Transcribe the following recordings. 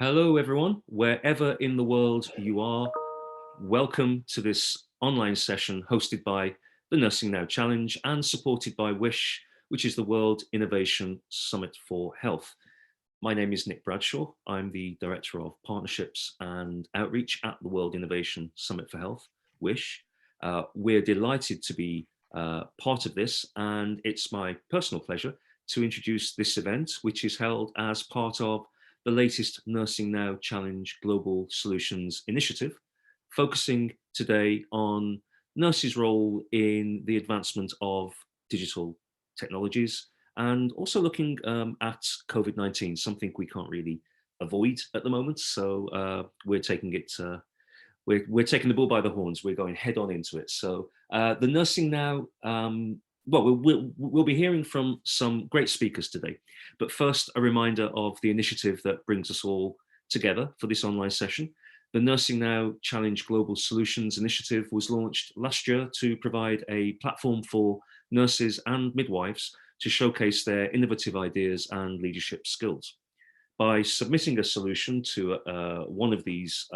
Hello, everyone, wherever in the world you are. Welcome to this online session hosted by the Nursing Now Challenge and supported by WISH, which is the World Innovation Summit for Health. My name is Nick Bradshaw. I'm the Director of Partnerships and Outreach at the World Innovation Summit for Health, WISH. We're delighted to be part of this, and it's my personal pleasure to introduce this event, which is held as part of the latest Nursing Now Challenge Global Solutions Initiative, focusing today on nurses' role in the advancement of digital technologies and also looking at COVID-19, something we can't really avoid at the moment. So we're taking it, we're taking the bull by the horns. We're going head on into it. So the Nursing Now, we'll be hearing from some great speakers today. But first, a reminder of the initiative that brings us all together for this online session. The Nursing Now Challenge Global Solutions Initiative was launched last year to provide a platform for nurses and midwives to showcase their innovative ideas and leadership skills. By submitting a solution to one of these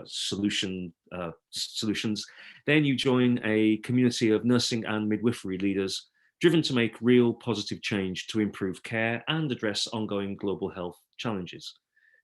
solutions, then you join a community of nursing and midwifery leaders driven to make real positive change to improve care and address ongoing global health challenges.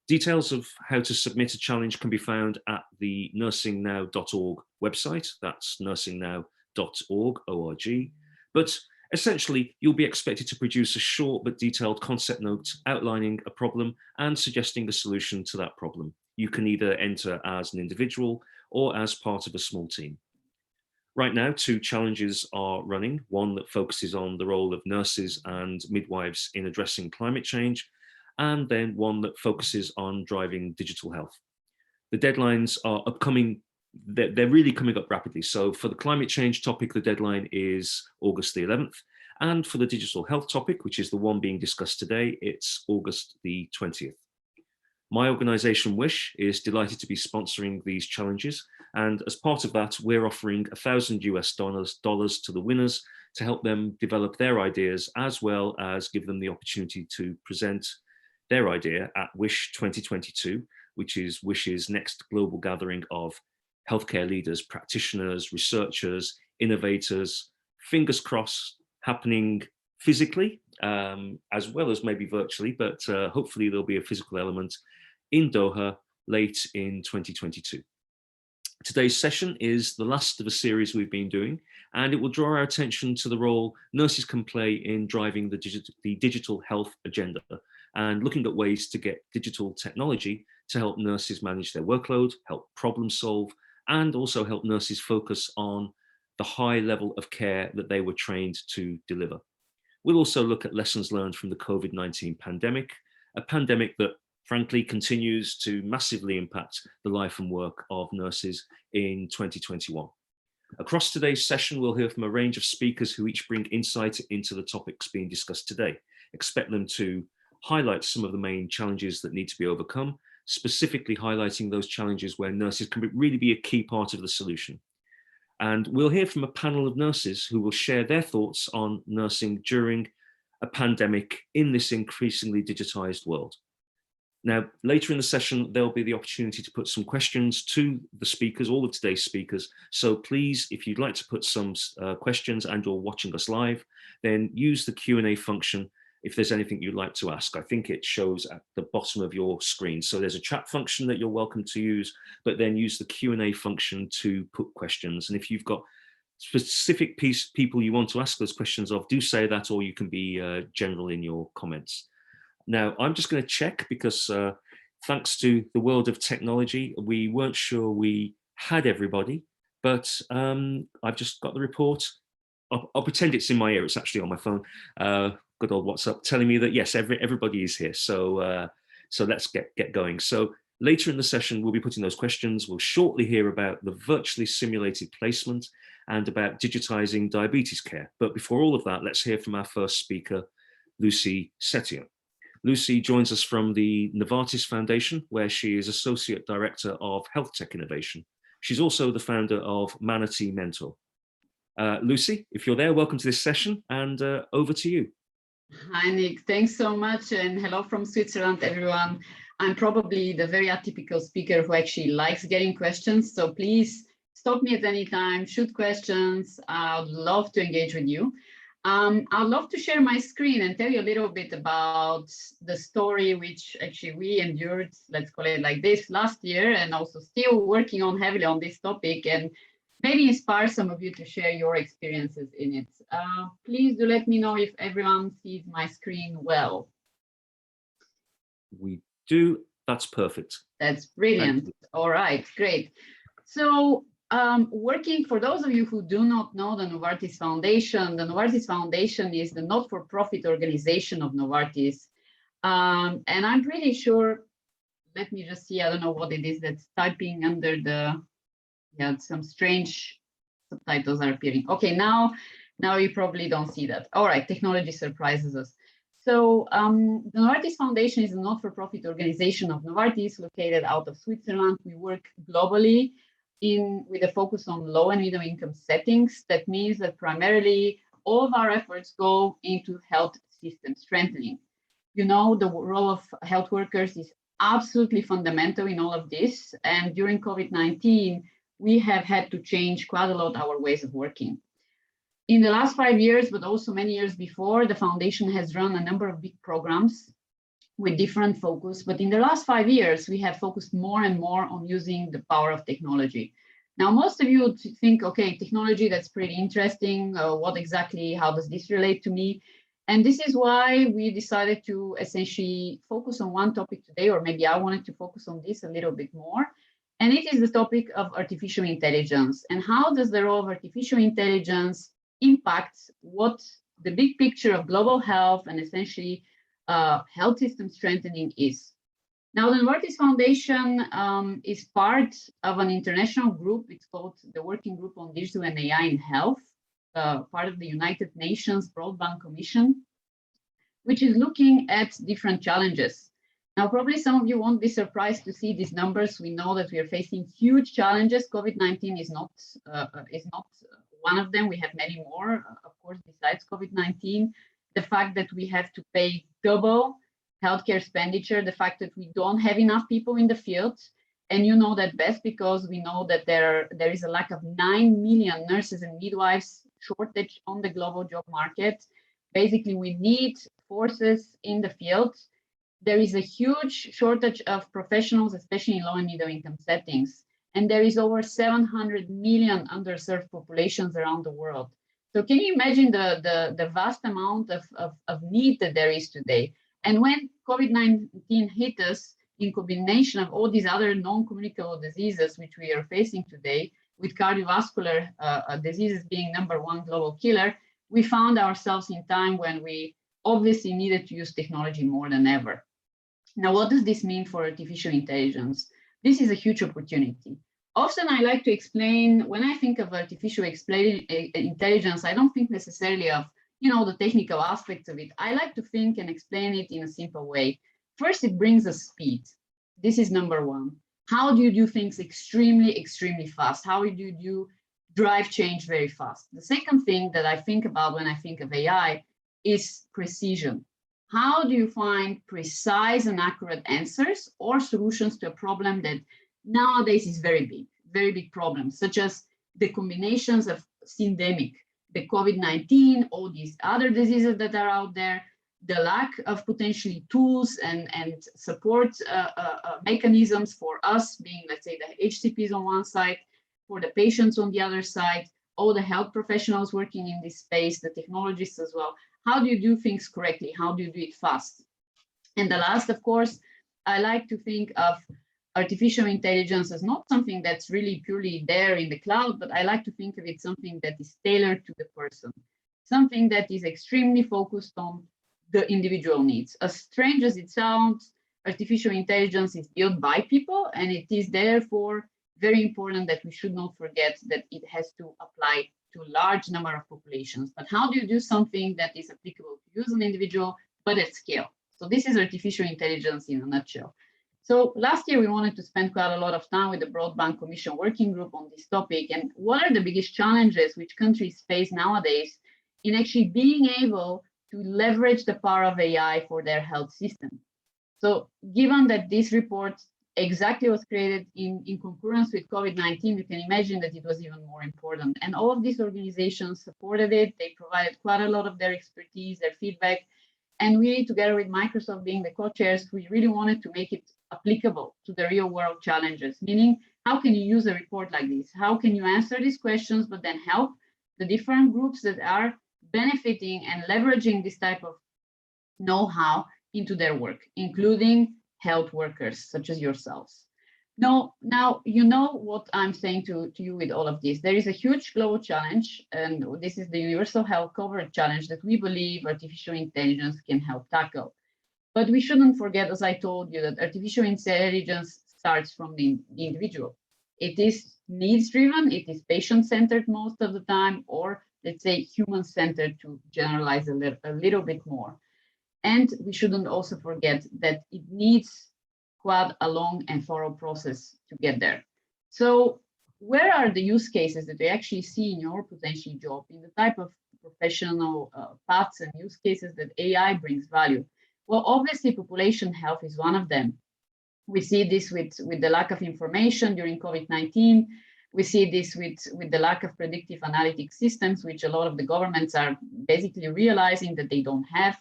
Details of how to submit a challenge can be found at the nursingnow.org website. That's nursingnow.org, O-R-G. But essentially, you'll be expected to produce a short but detailed concept note outlining a problem and suggesting a solution to that problem. You can either enter as an individual or as part of a small team. Right now, two challenges are running, one that focuses on the role of nurses and midwives in addressing climate change, and then one that focuses on driving digital health. The deadlines are upcoming. They're really coming up rapidly. So for the climate change topic, the deadline is August the 11th. And for the digital health topic, which is the one being discussed today, it's August the 20th. My organization, WISH, is delighted to be sponsoring these challenges. And as part of that, we're offering $1,000 to the winners to help them develop their ideas, as well as give them the opportunity to present their idea at WISH 2022, which is WISH's next global gathering of healthcare leaders, practitioners, researchers, innovators, fingers crossed, happening physically, as well as maybe virtually, but hopefully there'll be a physical element in Doha late in 2022. Today's session is the last of a series we've been doing, and it will draw our attention to the role nurses can play in driving the digital health agenda and looking at ways to get digital technology to help nurses manage their workload, help problem solve, and also help nurses focus on the high level of care that they were trained to deliver. We'll also look at lessons learned from the COVID-19 pandemic, a pandemic that frankly continues to massively impact the life and work of nurses in 2021. Across today's session, we'll hear from a range of speakers who each bring insight into the topics being discussed today. Expect them to highlight some of the main challenges that need to be overcome, specifically highlighting those challenges where nurses can really be a key part of the solution. And we'll hear from a panel of nurses who will share their thoughts on nursing during a pandemic in this increasingly digitized world. Now, later in the session, there'll be the opportunity to put some questions to the speakers, all of today's speakers. So please, if you'd like to put some questions and you're watching us live, then use the Q&A function if there's anything you'd like to ask. I think it shows at the bottom of your screen. So there's a chat function that you're welcome to use, but then use the Q&A function to put questions. And if you've got specific people you want to ask those questions of, do say that, or you can be general in your comments. Now, I'm just going to check because thanks to the world of technology, we weren't sure we had everybody, but I've just got the report. I'll pretend it's in my ear. It's actually on my phone. Good old WhatsApp telling me that yes, everybody is here. So let's get going. So later in the session, we'll be putting those questions. We'll shortly hear about the virtually simulated placement and about digitizing diabetes care. But before all of that, let's hear from our first speaker, Lucy Setio. Lucy joins us from the Novartis Foundation, where she is Associate Director of Health Tech Innovation. She's also the founder of Manatee Mentor. Lucy, if you're there, welcome to this session, and over to you. Hi, Nick. Thanks so much, and hello from Switzerland, everyone. I'm probably the very atypical speaker who actually likes getting questions. So please stop me at any time, shoot questions. I'd love to engage with you. I'd love to share my screen and tell you a little bit about the story which actually we endured, let's call it like this, last year, and also still working on heavily on this topic, and maybe inspire some of you to share your experiences in it. Please do let me know if everyone sees my screen well. We do. That's perfect. That's brilliant. All right, great. So working, for those of you who do not know the Novartis Foundation, the Novartis Foundation is the not-for-profit organization of Novartis. And I'm pretty sure, let me just see, I don't know what it is that's typing under the, yeah, some strange subtitles are appearing. Okay, now you probably don't see that. All right, technology surprises us. So the Novartis Foundation is a not-for-profit organization of Novartis located out of Switzerland. We work globally with a focus on low and middle income settings. That means that primarily all of our efforts go into health system strengthening. You know, the role of health workers is absolutely fundamental in all of this. And during COVID-19, we have had to change quite a lot our ways of working. In the last 5 years, but also many years before, the foundation has run a number of big programs with different focus. But in the last 5 years, we have focused more and more on using the power of technology. Now, most of you would think, okay, technology, that's pretty interesting. What exactly, how does this relate to me? And this is why we decided to essentially focus on one topic today, or maybe I wanted to focus on this a little bit more. And it is the topic of artificial intelligence. And how does the role of artificial intelligence impact what the big picture of global health and essentially health system strengthening is. Now, the Novartis Foundation is part of an international group. It's called the Working Group on Digital and AI in Health, part of the United Nations Broadband Commission, which is looking at different challenges. Now, probably some of you won't be surprised to see these numbers. We know that we are facing huge challenges. COVID-19 is not one of them. We have many more, of course, besides COVID-19. The fact that we have to pay double healthcare expenditure, the fact that we don't have enough people in the field. And you know that best because we know that there is a lack of 9 million nurses and midwives shortage on the global job market. Basically, we need forces in the field. There is a huge shortage of professionals, especially in low and middle income settings. And there is over 700 million underserved populations around the world. So can you imagine the vast amount of need that there is today? And when COVID-19 hit us in combination of all these other non-communicable diseases, which we are facing today, with cardiovascular diseases being #1 global killer, we found ourselves in time when we obviously needed to use technology more than ever. Now, what does this mean for artificial intelligence? This is a huge opportunity. Often I like to explain, when I think of artificial intelligence, I don't think necessarily of, you know, the technical aspects of it. I like to think and explain it in a simple way. First, it brings us speed. This is #1. How do you do things extremely, extremely fast? How do you drive change very fast? The second thing that I think about when I think of AI is precision. How do you find precise and accurate answers or solutions to a problem that nowadays is very big problems, such as the combinations of syndemic, the COVID-19, all these other diseases that are out there, the lack of potentially tools and support mechanisms for us being, let's say, the HCPs on one side, for the patients on the other side, all the health professionals working in this space, the technologists as well. How do you do things correctly? How do you do it fast? And the last, of course, I like to think of artificial intelligence as not something that's really purely there in the cloud, but I like to think of it something that is tailored to the person, something that is extremely focused on the individual needs. As strange as it sounds, artificial intelligence is built by people, and it is therefore very important that we should not forget that it has to apply to a large number of populations. But how do you do something that is applicable to use an individual, but at scale? So this is artificial intelligence in a nutshell. So last year, we wanted to spend quite a lot of time with the Broadband Commission Working Group on this topic. And what are the biggest challenges which countries face nowadays in actually being able to leverage the power of AI for their health system? So given that this report exactly was created in concurrence with COVID-19, you can imagine that it was even more important. And all of these organizations supported it. They provided quite a lot of their expertise, their feedback. And we, together with Microsoft being the co-chairs, we really wanted to make it applicable to the real world challenges, meaning how can you use a report like this? How can you answer these questions, but then help the different groups that are benefiting and leveraging this type of know-how into their work, including health workers such as yourselves. Now, you know what I'm saying to you with all of this. There is a huge global challenge, and this is the Universal Health Coverage Challenge that we believe artificial intelligence can help tackle. But we shouldn't forget, as I told you, that artificial intelligence starts from the individual. It is needs-driven, it is patient-centered most of the time, or let's say human-centered to generalize a little bit more. And we shouldn't also forget that it needs quite a long and thorough process to get there. So where are the use cases that you actually see in your potential job, in the type of professional paths and use cases that AI brings value? Well, obviously, population health is one of them. We see this with the lack of information during COVID-19. We see this with the lack of predictive analytic systems, which a lot of the governments are basically realizing that they don't have.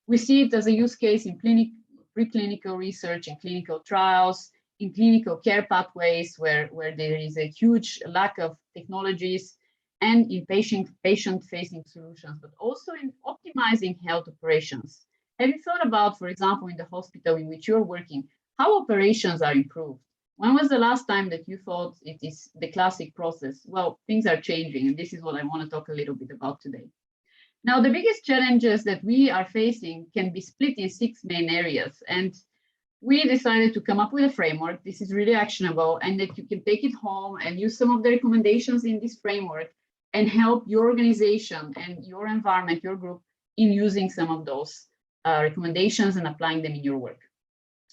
We see it as a use case in preclinical research, in clinical trials, in clinical care pathways, where there is a huge lack of technologies, and in patient-facing solutions, but also in optimizing health operations. Have you thought about, for example, in the hospital in which you're working, how operations are improved? When was the last time that you thought it is the classic process? Well, things are changing, and this is what I want to talk a little bit about today. Now, the biggest challenges that we are facing can be split in 6 main areas, and we decided to come up with a framework. This is really actionable, and that you can take it home and use some of the recommendations in this framework and help your organization and your environment, your group, in using some of those recommendations and applying them in your work.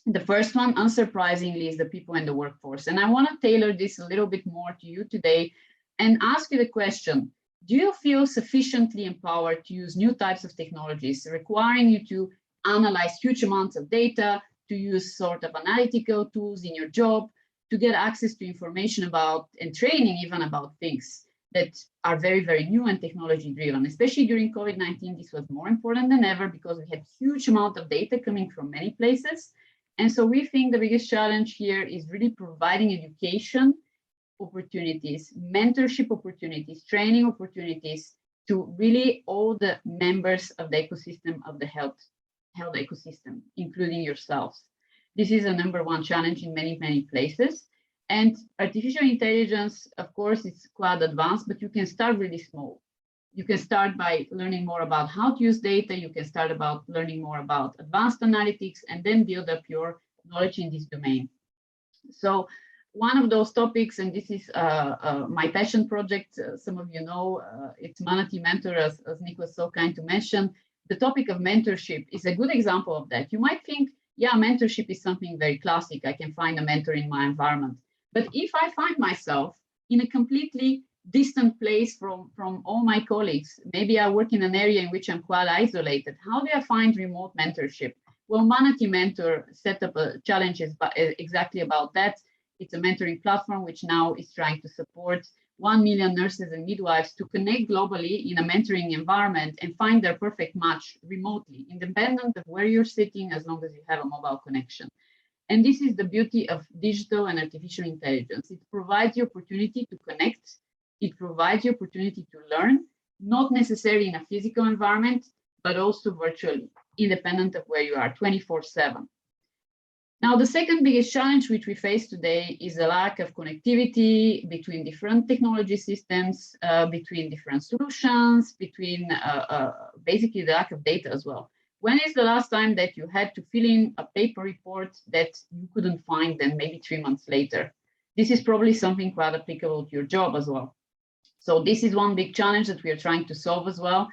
The first one, unsurprisingly, is the people and the workforce. And I want to tailor this a little bit more to you today and ask you the question, do you feel sufficiently empowered to use new types of technologies, requiring you to analyze huge amounts of data, to use sort of analytical tools in your job, to get access to information about and training even about things that are very, very new and technology driven? Especially during COVID-19, this was more important than ever because we had huge amount of data coming from many places. And so we think the biggest challenge here is really providing education opportunities, mentorship opportunities, training opportunities to really all the members of the ecosystem of the health ecosystem, including yourselves. This is a #1 challenge in many, many places. And artificial intelligence, of course, it's quite advanced, but you can start really small. You can start by learning more about how to use data. You can start about learning more about advanced analytics and then build up your knowledge in this domain. So one of those topics, and this is my passion project, some of you know, it's Manatee Mentor, as Nick was so kind to mention. The topic of mentorship is a good example of that. You might think, yeah, mentorship is something very classic. I can find a mentor in my environment. But if I find myself in a completely distant place from all my colleagues, maybe I work in an area in which I'm quite isolated, how do I find remote mentorship? Well, Manatee Mentor set up challenges exactly about that. It's a mentoring platform which now is trying to support 1 million nurses and midwives to connect globally in a mentoring environment and find their perfect match remotely, independent of where you're sitting, as long as you have a mobile connection. And this is the beauty of digital and artificial intelligence. It provides the opportunity to connect. It provides the opportunity to learn, not necessarily in a physical environment, but also virtually, independent of where you are, 24/7. Now, the second biggest challenge which we face today is the lack of connectivity between different technology systems, between different solutions, between basically the lack of data as well. When is the last time that you had to fill in a paper report that you couldn't find then maybe 3 months later? This is probably something quite applicable to your job as well. So this is one big challenge that we are trying to solve as well.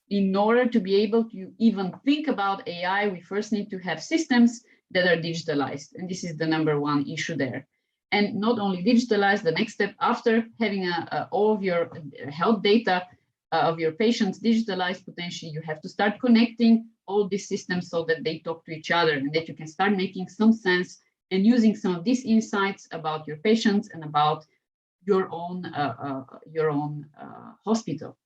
In order to be able to even think about AI, we first need to have systems that are digitalized. And this is the #1 issue there. And not only digitalized, the next step after having all of your health data of your patients digitalized, potentially you have to start connecting all these systems so that they talk to each other and that you can start making some sense and using some of these insights about your patients and about your own hospital.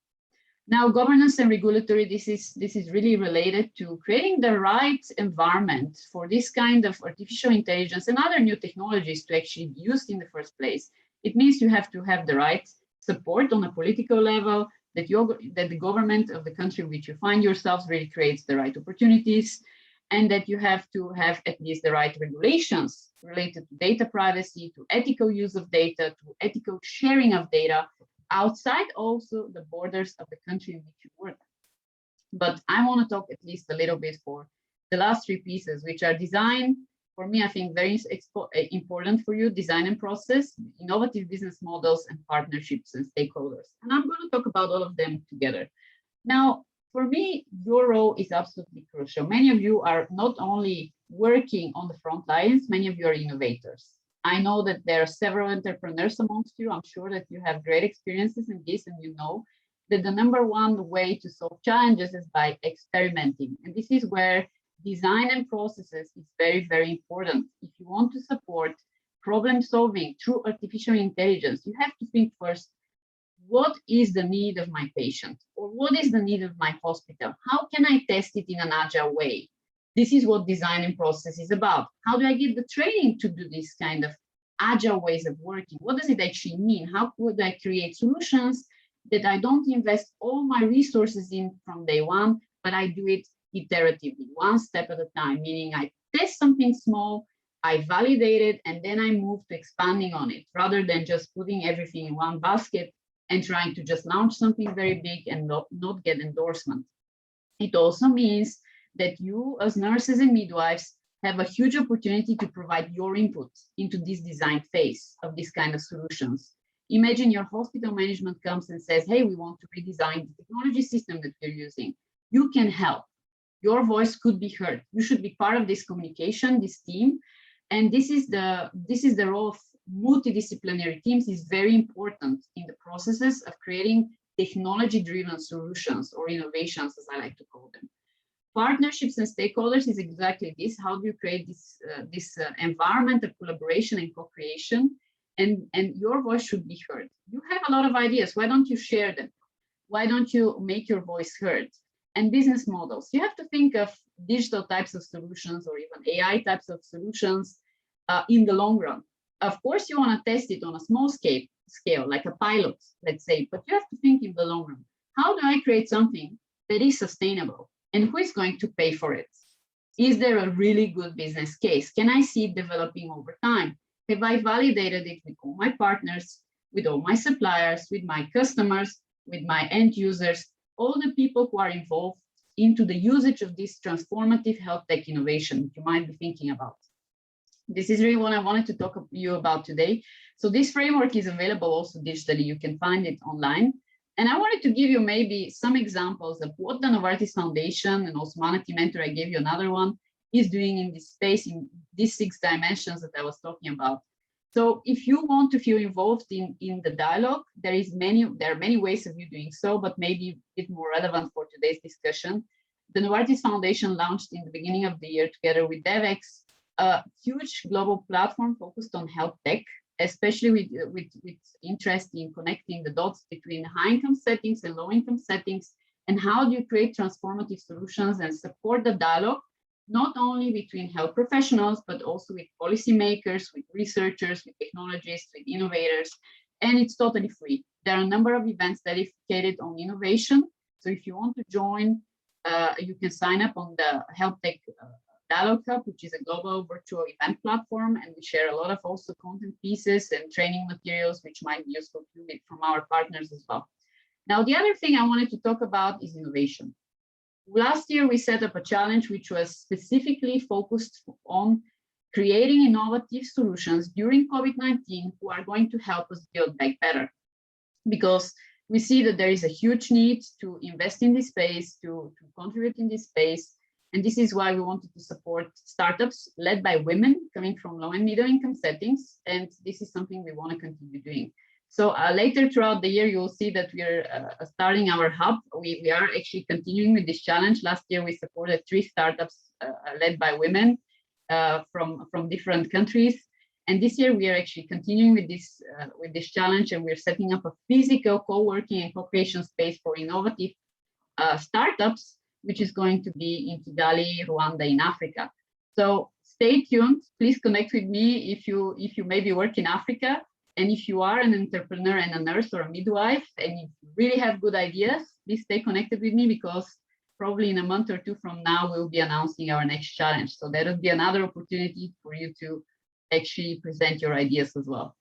Now, governance and regulatory, this is really related to creating the right environment for this kind of artificial intelligence and other new technologies to actually be used in the first place. It means you have to have the right support on a political level, that the government of the country in which you find yourselves really creates the right opportunities, and that you have to have at least the right regulations related to data privacy, to ethical use of data, to ethical sharing of data, outside also the borders of the country in which you work. But I want to talk at least a little bit for the last three pieces, which are design. For me, I think very important for you, design and process, innovative business models, and partnerships and stakeholders. And I'm going to talk about all of them together. Now, for me, your role is absolutely crucial. Many of you are not only working on the front lines, many of you are innovators. I know that there are several entrepreneurs amongst you. I'm sure that you have great experiences in this, and you know that the number one way to solve challenges is by experimenting. And this is where design and processes is very, very important. If you want to support problem solving through artificial intelligence, you have to think first, what is the need of my patient? Or what is the need of my hospital? How can I test it in an agile way? This is what design and process is about. How do I get the training to do this kind of agile ways of working? What does it actually mean? How could I create solutions that I don't invest all my resources in from day one, but I do it iteratively, one step at a time, meaning I test something small, I validate it, and then I move to expanding on it, rather than just putting everything in one basket and trying to just launch something very big and not get endorsement. It also means that you as nurses and midwives have a huge opportunity to provide your input into this design phase of this kind of solutions. Imagine your hospital management comes and says, hey, we want to redesign the technology system that we're using. You can help. Your voice could be heard. You should be part of this communication, this team. And this is the role of multidisciplinary teams is very important in the processes of creating technology-driven solutions or innovations, as I like to call them. Partnerships and stakeholders is exactly this. How do you create this environment of collaboration and co-creation? And your voice should be heard. You have a lot of ideas. Why don't you share them? Why don't you make your voice heard? And business models. You have to think of digital types of solutions or even AI types of solutions in the long run. Of course, you want to test it on a small scale, like a pilot, let's say, but you have to think in the long run. How do I create something that is sustainable? And who is going to pay for it? Is there a really good business case? Can I see it developing over time? Have I validated it with all my partners, with all my suppliers, with my customers, with my end users, all the people who are involved into the usage of this transformative health tech innovation you might be thinking about? This is really what I wanted to talk to you about today. So this framework is available also digitally. You can find it online. And I wanted to give you maybe some examples of what the Novartis Foundation and also Manati Mentor, I gave you another one, is doing in this space, in these 6 dimensions that I was talking about. So if you want to feel involved in the dialogue, there are many ways of you doing so, but maybe a bit more relevant for today's discussion. The Novartis Foundation launched in the beginning of the year together with DevEx a huge global platform focused on health tech, especially with interest in connecting the dots between high income settings and low income settings, and how do you create transformative solutions and support the dialogue, not only between health professionals, but also with policymakers, with researchers, with technologists, with innovators, and it's totally free. There are a number of events dedicated on innovation. So if you want to join, you can sign up on the Health Tech Dialogue Hub, which is a global virtual event platform, and we share a lot of also content pieces and training materials, which might be useful to you from our partners as well. Now, the other thing I wanted to talk about is innovation. Last year, we set up a challenge which was specifically focused on creating innovative solutions during COVID-19 who are going to help us build back better. Because we see that there is a huge need to invest in this space, to contribute in this space. And this is why we wanted to support startups led by women coming from low and middle income settings. And this is something we want to continue doing. So later throughout the year, you will see that we're starting our hub. We are actually continuing with this challenge. Last year, we supported 3 startups led by women from different countries. And this year, we are actually continuing with this challenge, and we're setting up a physical co-working and co-creation space for innovative startups, which is going to be in Kigali, Rwanda, in Africa. So stay tuned. Please connect with me if you maybe work in Africa, and if you are an entrepreneur and a nurse or a midwife, and you really have good ideas, please stay connected with me, because probably in a month or 2 from now, we'll be announcing our next challenge. So that would be another opportunity for you to actually present your ideas as well.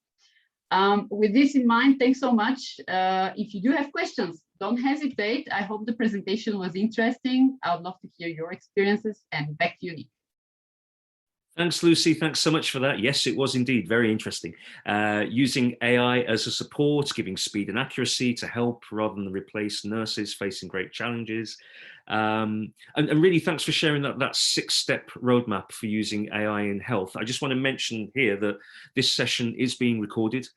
With this in mind, thanks so much. If you do have questions, don't hesitate. I hope the presentation was interesting. I would love to hear your experiences, and back to you, Nick. Thanks, Lucy. Thanks so much for that. Yes, it was indeed very interesting. Using AI as a support, giving speed and accuracy to help rather than replace nurses facing great challenges. And really, thanks for sharing that 6-step roadmap for using AI in health. I just want to mention here that this session is being recorded.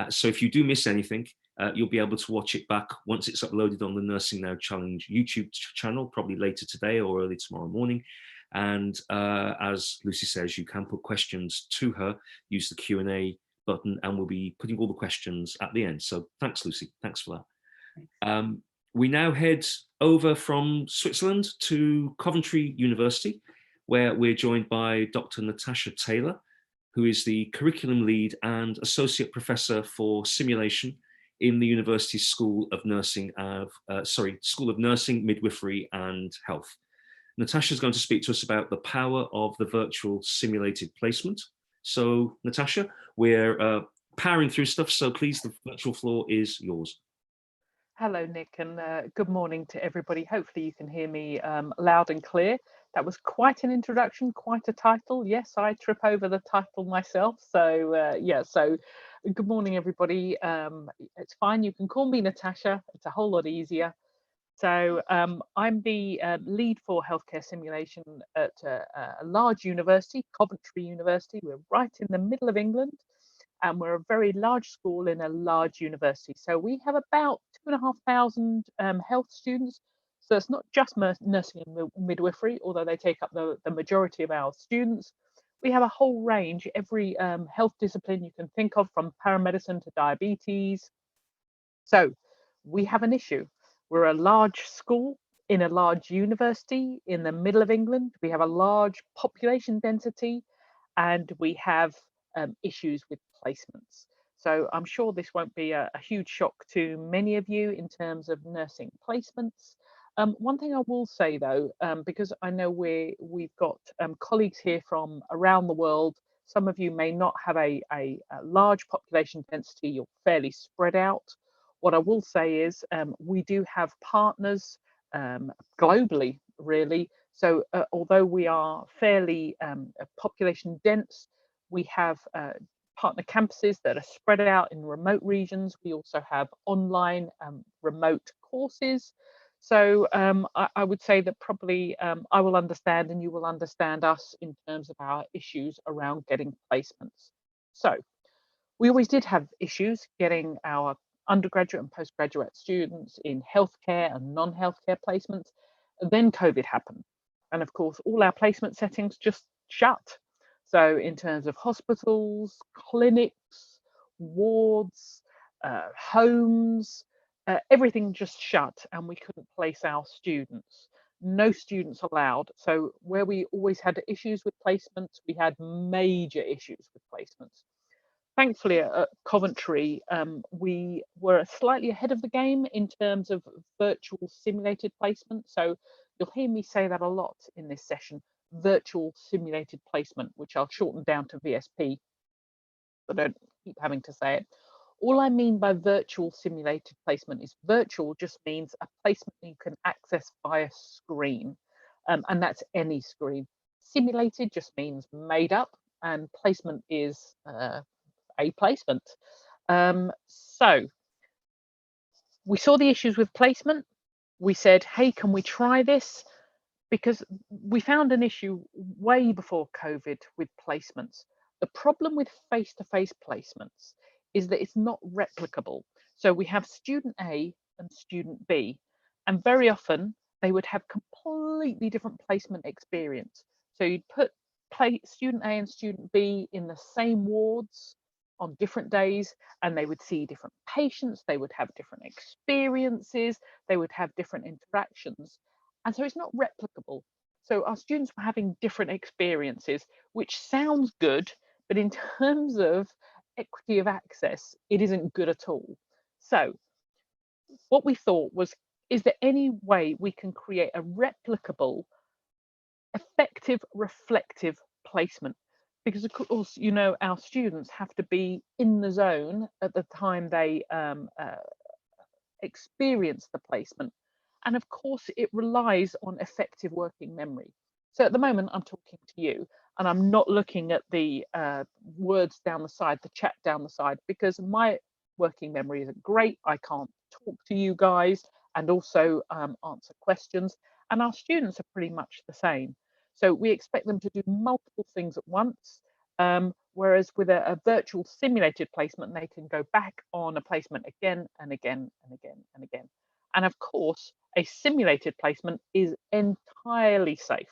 So if you do miss anything, you'll be able to watch it back once it's uploaded on the Nursing Now Challenge YouTube channel, probably later today or early tomorrow morning. And as Lucy says, you can put questions to her, use the Q&A button, and we'll be putting all the questions at the end. So thanks, Lucy. Thanks for that. We now head over from Switzerland to Coventry University, where we're joined by Dr. Natasha Taylor, who is the curriculum lead and associate professor for simulation in the University's School of Nursing, Midwifery and Health. Natasha is going to speak to us about the power of the virtual simulated placement. So, Natasha, we're powering through stuff, so please, the virtual floor is yours. Hello, Nick, and good morning to everybody. Hopefully you can hear me loud and clear. That was quite an introduction, quite a title. Yes, I trip over the title myself. So yeah, so good morning, everybody. It's fine. You can call me Natasha. It's a whole lot easier. So I'm the lead for healthcare simulation at a large university, Coventry University. We're right in the middle of England, and we're a very large school in a large university. So we have about 2,500 health students. So it's not just nursing and midwifery, although they take up the majority of our students. We have a whole range, every health discipline you can think of, from paramedicine to diabetes. So we have an issue. We're a large school in a large university in the middle of England. We have a large population density, and we have issues with placements. So I'm sure this won't be a huge shock to many of you in terms of nursing placements. One thing I will say, though, because I know we've got colleagues here from around the world. Some of you may not have a large population density. You're fairly spread out. What I will say is we do have partners globally, really. So although we are fairly population dense, we have partner campuses that are spread out in remote regions. We also have online remote courses. So I would say that probably I will understand and you will understand us in terms of our issues around getting placements. So we always did have issues getting our undergraduate and postgraduate students in healthcare and non-healthcare placements. Then COVID happened. And of course, all our placement settings just shut. So in terms of hospitals, clinics, wards, homes, everything just shut, and we couldn't place our students. No students allowed. So where we always had issues with placements, we had major issues with placements. Thankfully, at Coventry, we were slightly ahead of the game in terms of virtual simulated placement. So you'll hear me say that a lot in this session, virtual simulated placement, which I'll shorten down to VSP, so don't keep having to say it. All I mean by virtual simulated placement is virtual just means a placement you can access via screen, and that's any screen. Simulated just means made up, and placement is a placement. So we saw the issues with placement. We said, hey, can we try this? Because we found an issue way before COVID with placements. The problem with face-to-face placements is that it's not replicable. So we have student A and student B, and very often they would have completely different placement experience. So you'd put student A and student B in the same wards on different days, and they would see different patients, they would have different experiences, they would have different interactions. And so it's not replicable. So our students were having different experiences, which sounds good, but in terms of equity of access, it isn't good at all. So what we thought was, is there any way we can create a replicable, effective, reflective placement? Because of course, you know, our students have to be in the zone at the time they experience the placement. And of course, it relies on effective working memory. So at the moment, I'm talking to you and I'm not looking at the words down the side, the chat down the side, because my working memory isn't great. I can't talk to you guys and also answer questions. And our students are pretty much the same. So we expect them to do multiple things at once. Whereas with a virtual simulated placement, they can go back on a placement again and again and again and again. And of course, a simulated placement is entirely safe.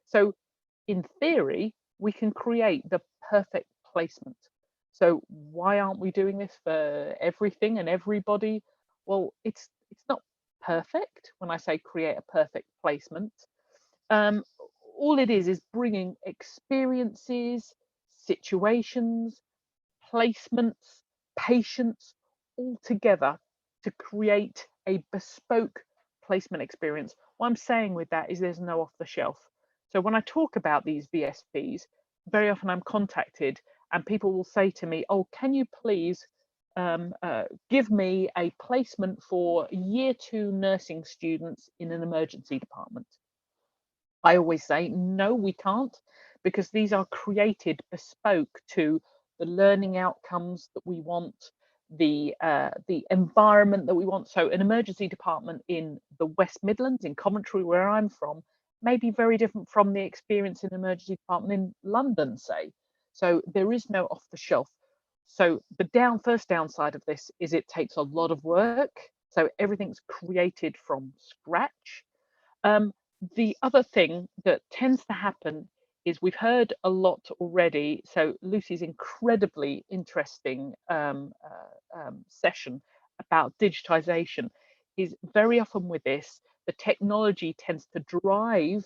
So in theory, we can create the perfect placement. So why aren't we doing this for everything and everybody? Well, it's not perfect when I say create a perfect placement. All it is bringing experiences, situations, placements, patients all together to create a bespoke placement experience. What I'm saying with that is there's no off the shelf. So when I talk about these VSPs, very often I'm contacted and people will say to me, oh, can you please give me a placement for year 2 nursing students in an emergency department? I always say, no, we can't, because these are created bespoke to the learning outcomes that we want, the environment that we want. So an emergency department in the West Midlands, in Coventry, where I'm from, may be very different from the experience in an emergency department in London, say. So there is no off the shelf. So the first downside of this is it takes a lot of work. So everything's created from scratch. The other thing that tends to happen is we've heard a lot already. So Lucy's incredibly interesting session about digitization is very often with this, the technology tends to drive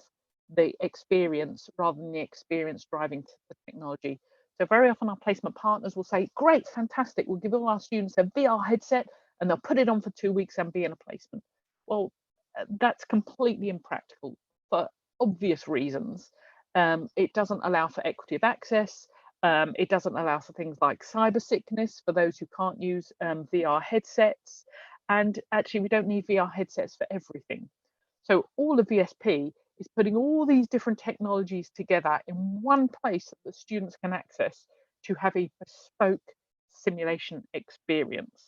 the experience rather than the experience driving the technology. So very often our placement partners will say, great, fantastic, we'll give all our students a VR headset and they'll put it on for 2 weeks and be in a placement. Well, that's completely impractical for obvious reasons. It doesn't allow for equity of access. It doesn't allow for things like cyber sickness for those who can't use VR headsets. And actually, we don't need VR headsets for everything. So all of VSP is putting all these different technologies together in one place that the students can access to have a bespoke simulation experience.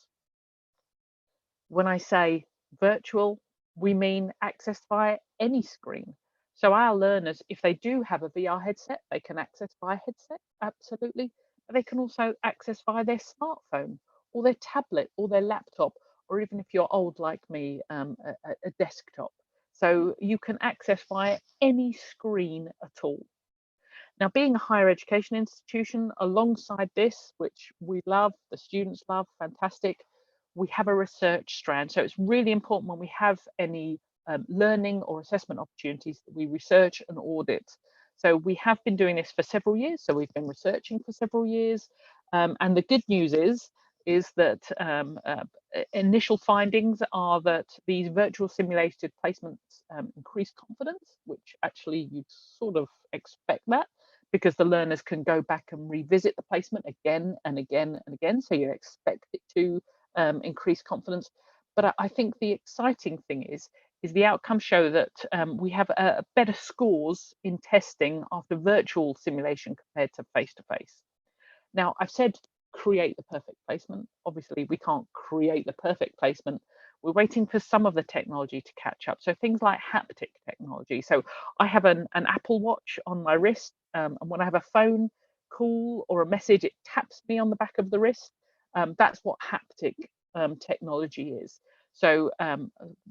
When I say virtual, we mean accessed via any screen. So our learners, if they do have a VR headset, they can access via headset, absolutely. But they can also access via their smartphone or their tablet or their laptop, or even if you're old like me, a desktop. So you can access via any screen at all. Now, being a higher education institution, alongside this, which we love, the students love, fantastic, we have a research strand. So it's really important when we have any learning or assessment opportunities that we research and audit. So we have been doing this for several years. So we've been researching for several years. And the good news is that initial findings are that these virtual simulated placements increase confidence, which actually you'd sort of expect that, because the learners can go back and revisit the placement again and again and again. So you expect it to increase confidence. But I think the exciting thing is the outcomes show that we have better scores in testing after virtual simulation compared to face-to-face. Now, I've said create the perfect placement. Obviously, we can't create the perfect placement. We're waiting for some of the technology to catch up. So things like haptic technology. So I have an Apple Watch on my wrist, and when I have a phone call or a message, it taps me on the back of the wrist. That's what haptic technology is. So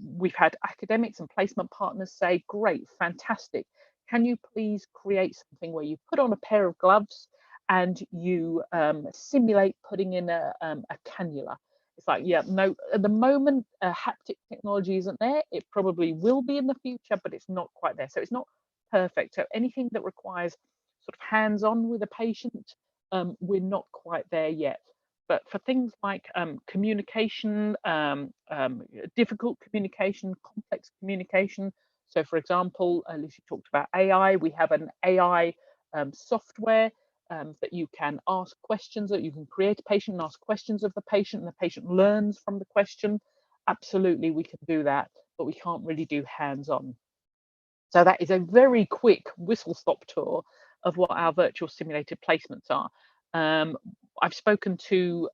we've had academics and placement partners say, great, fantastic. Can you please create something where you put on a pair of gloves and you simulate putting in a cannula? It's like, yeah, no, at the moment, haptic technology isn't there. It probably will be in the future, but it's not quite there. So it's not perfect. So anything that requires sort of hands-on with a patient, we're not quite there yet. But for things like communication, difficult communication, complex communication. So for example, Lucy talked about AI. We have an AI software that you can ask questions, that you can create a patient and ask questions of the patient, and the patient learns from the question. Absolutely, we can do that, but we can't really do hands-on. So that is a very quick whistle-stop tour of what our virtual simulated placements are. I've spoken to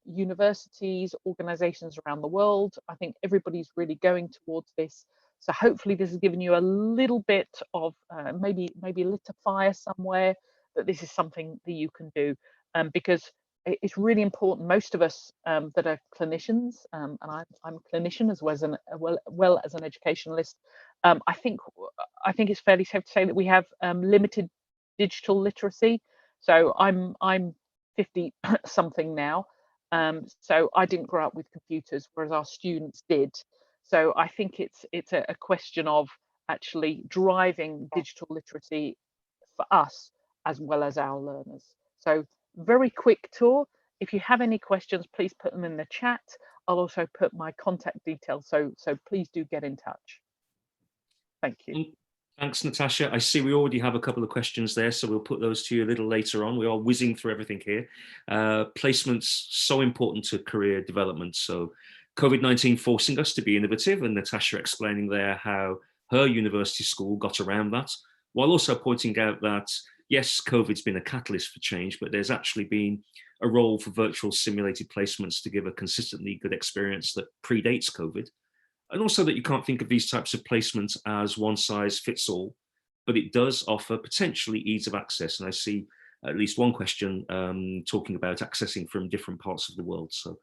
universities, organizations around the world. I think everybody's really going towards this. So hopefully this has given you a little bit of maybe lit a fire somewhere that this is something that you can do, because it's really important. Most of us that are clinicians, and I'm a clinician as well as an educationalist, I think it's fairly safe to say that we have limited digital literacy. So I'm 50 something now, so I didn't grow up with computers, whereas our students did. So I think it's a question of actually driving digital literacy for us as well as our learners. So very quick tour. If you have any questions, please put them in the chat. I'll also put my contact details, so please do get in touch. Thank you. Thanks, Natasha. I see we already have a couple of questions there, so we'll put those to you a little later on. We are whizzing through everything here. Placements, so important to career development. So COVID-19 forcing us to be innovative, and Natasha explaining there how her university school got around that, while also pointing out that, yes, COVID's been a catalyst for change, but there's actually been a role for virtual simulated placements to give a consistently good experience that predates COVID. And also that you can't think of these types of placements as one size fits all, but it does offer potentially ease of access. And I see at least one question talking about accessing from different parts of the world. So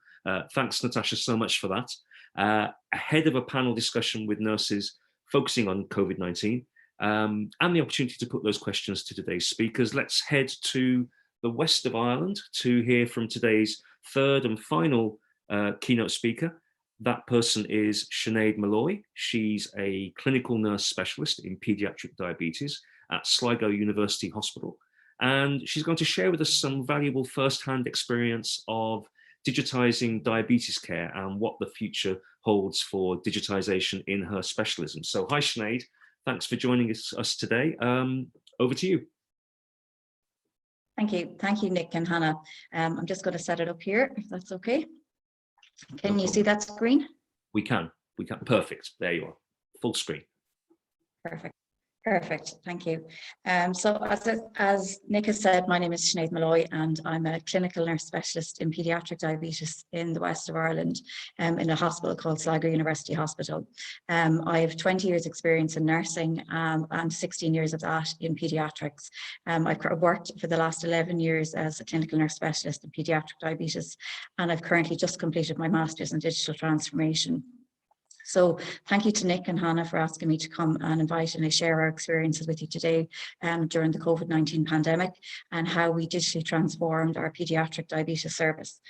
thanks, Natasha, so much for that. Ahead of a panel discussion with nurses focusing on COVID-19 and the opportunity to put those questions to today's speakers, let's head to the west of Ireland to hear from today's third and final keynote speaker. That person is Sinead Malloy. She's a clinical nurse specialist in pediatric diabetes at Sligo University Hospital. And she's going to share with us some valuable first-hand experience of digitizing diabetes care and what the future holds for digitization in her specialism. So hi, Sinead. Thanks for joining us today. Over to you. Thank you. Thank you, Nick and Hannah. I'm just going to set it up here, if that's okay. Can you see that screen? We can. Perfect. There you are. Full screen. Perfect. Perfect. Thank you. So as Nick has said, my name is Sinead Malloy, and I'm a clinical nurse specialist in paediatric diabetes in the west of Ireland, in a hospital called Sligo University Hospital. I have 20 years experience in nursing and 16 years of that in paediatrics. I've worked for the last 11 years as a clinical nurse specialist in paediatric diabetes, and I've currently just completed my master's in digital transformation. So thank you to Nick and Hannah for asking me to come and invite and share our experiences with you today during the COVID-19 pandemic and how we digitally transformed our paediatric diabetes service.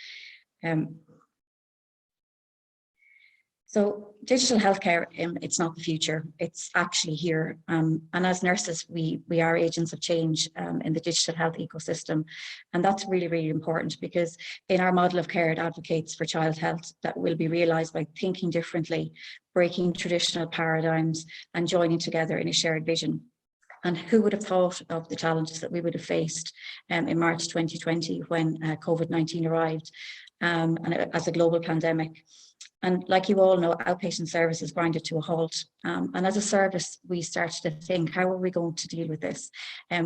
So digital healthcare, it's not the future, it's actually here. And as nurses, we are agents of change in the digital health ecosystem. And that's really, really important because in our model of care, it advocates for child health that will be realized by thinking differently, breaking traditional paradigms and joining together in a shared vision. And who would have thought of the challenges that we would have faced in March 2020 when COVID-19 arrived and as a global pandemic. And like you all know, outpatient services grinded to a halt. And as a service, we started to think, how are we going to deal with this?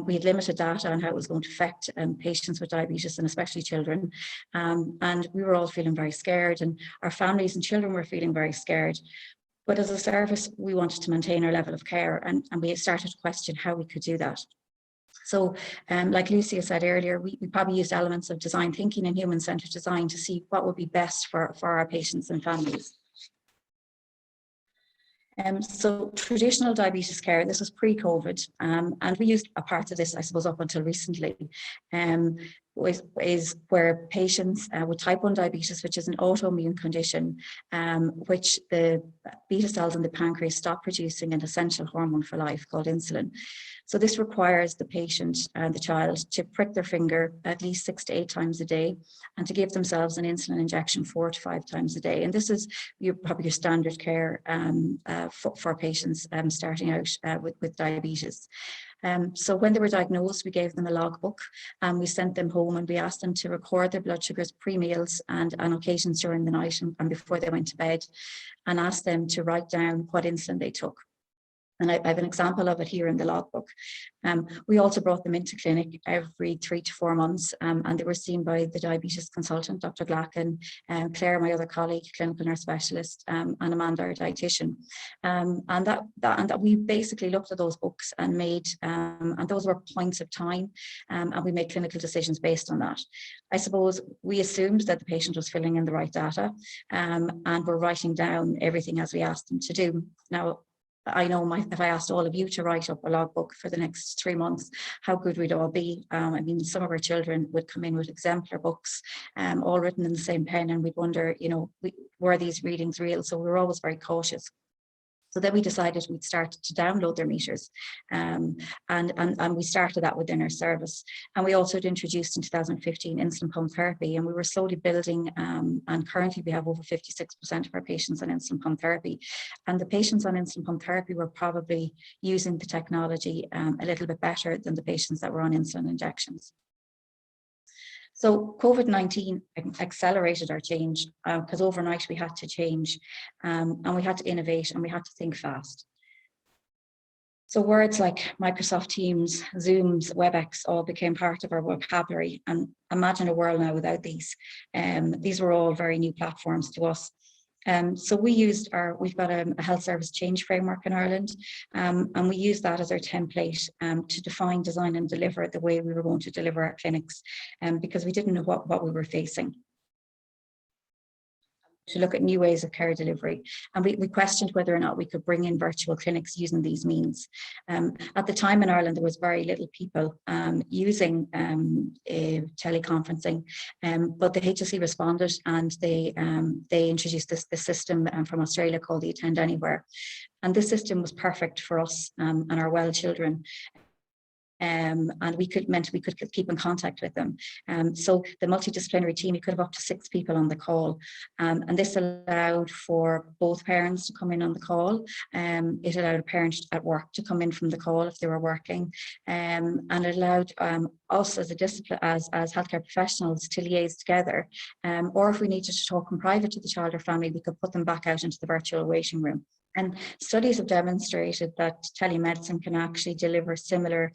We had limited data on how it was going to affect patients with diabetes and especially children. And we were all feeling very scared, and our families and children were feeling very scared. But as a service, we wanted to maintain our level of care, and we started to question how we could do that. So like Lucia said earlier, we probably used elements of design thinking and human-centered design to see what would be best for our patients and families. So traditional diabetes care, this was pre-COVID, and we used a part of this, I suppose, up until recently, is where patients with type 1 diabetes, which is an autoimmune condition, which the beta cells in the pancreas stop producing an essential hormone for life called insulin. So this requires the patient and the child to prick their finger at least 6 to 8 times a day and to give themselves an insulin injection 4 to 5 times a day. And this is probably your standard care for patients starting out with diabetes. So when they were diagnosed, we gave them a logbook and we sent them home and we asked them to record their blood sugars pre-meals and on occasions during the night and before they went to bed, and asked them to write down what insulin they took. And I have an example of it here in the logbook. We also brought them into clinic every 3 to 4 months, and they were seen by the diabetes consultant, Dr. Glacken, Claire, my other colleague, clinical nurse specialist, and Amanda, our dietitian. And that we basically looked at those books and made, and those were points of time, and we made clinical decisions based on that. I suppose we assumed that the patient was filling in the right data, and were writing down everything as we asked them to do. Now, I know if I asked all of you to write up a logbook for the next 3 months, how good we'd all be. I mean, some of our children would come in with exemplar books, all written in the same pen, and we'd wonder, you know, were these readings real? So we were always very cautious. So then we decided we'd start to download their meters, and we started that within our service. And we also had introduced in 2015 insulin pump therapy, and we were slowly building, and currently we have over 56% of our patients on insulin pump therapy. And the patients on insulin pump therapy were probably using the technology a little bit better than the patients that were on insulin injections. So COVID-19 accelerated our change because overnight we had to change, and we had to innovate and we had to think fast. So words like Microsoft Teams, Zooms, WebEx all became part of our vocabulary, and imagine a world now without these. These were all very new platforms to us. So we've got a health service change framework in Ireland, and we use that as our template to define, design and deliver the way we were going to deliver our clinics, because we didn't know what we were facing. To look at new ways of care delivery, and we questioned whether or not we could bring in virtual clinics using these means. At the time in Ireland, there was very little people using teleconferencing, but the HSE responded, and they introduced this system from Australia called the Attend Anywhere, and this system was perfect for us and our well children. And we could keep in contact with them. So the multidisciplinary team, we could have up to 6 people on the call. And this allowed for both parents to come in on the call. It allowed a parent at work to come in from the call if they were working. And it allowed us as a discipline, as healthcare professionals, to liaise together. Or if we needed to talk in private to the child or family, we could put them back out into the virtual waiting room. And studies have demonstrated that telemedicine can actually deliver similar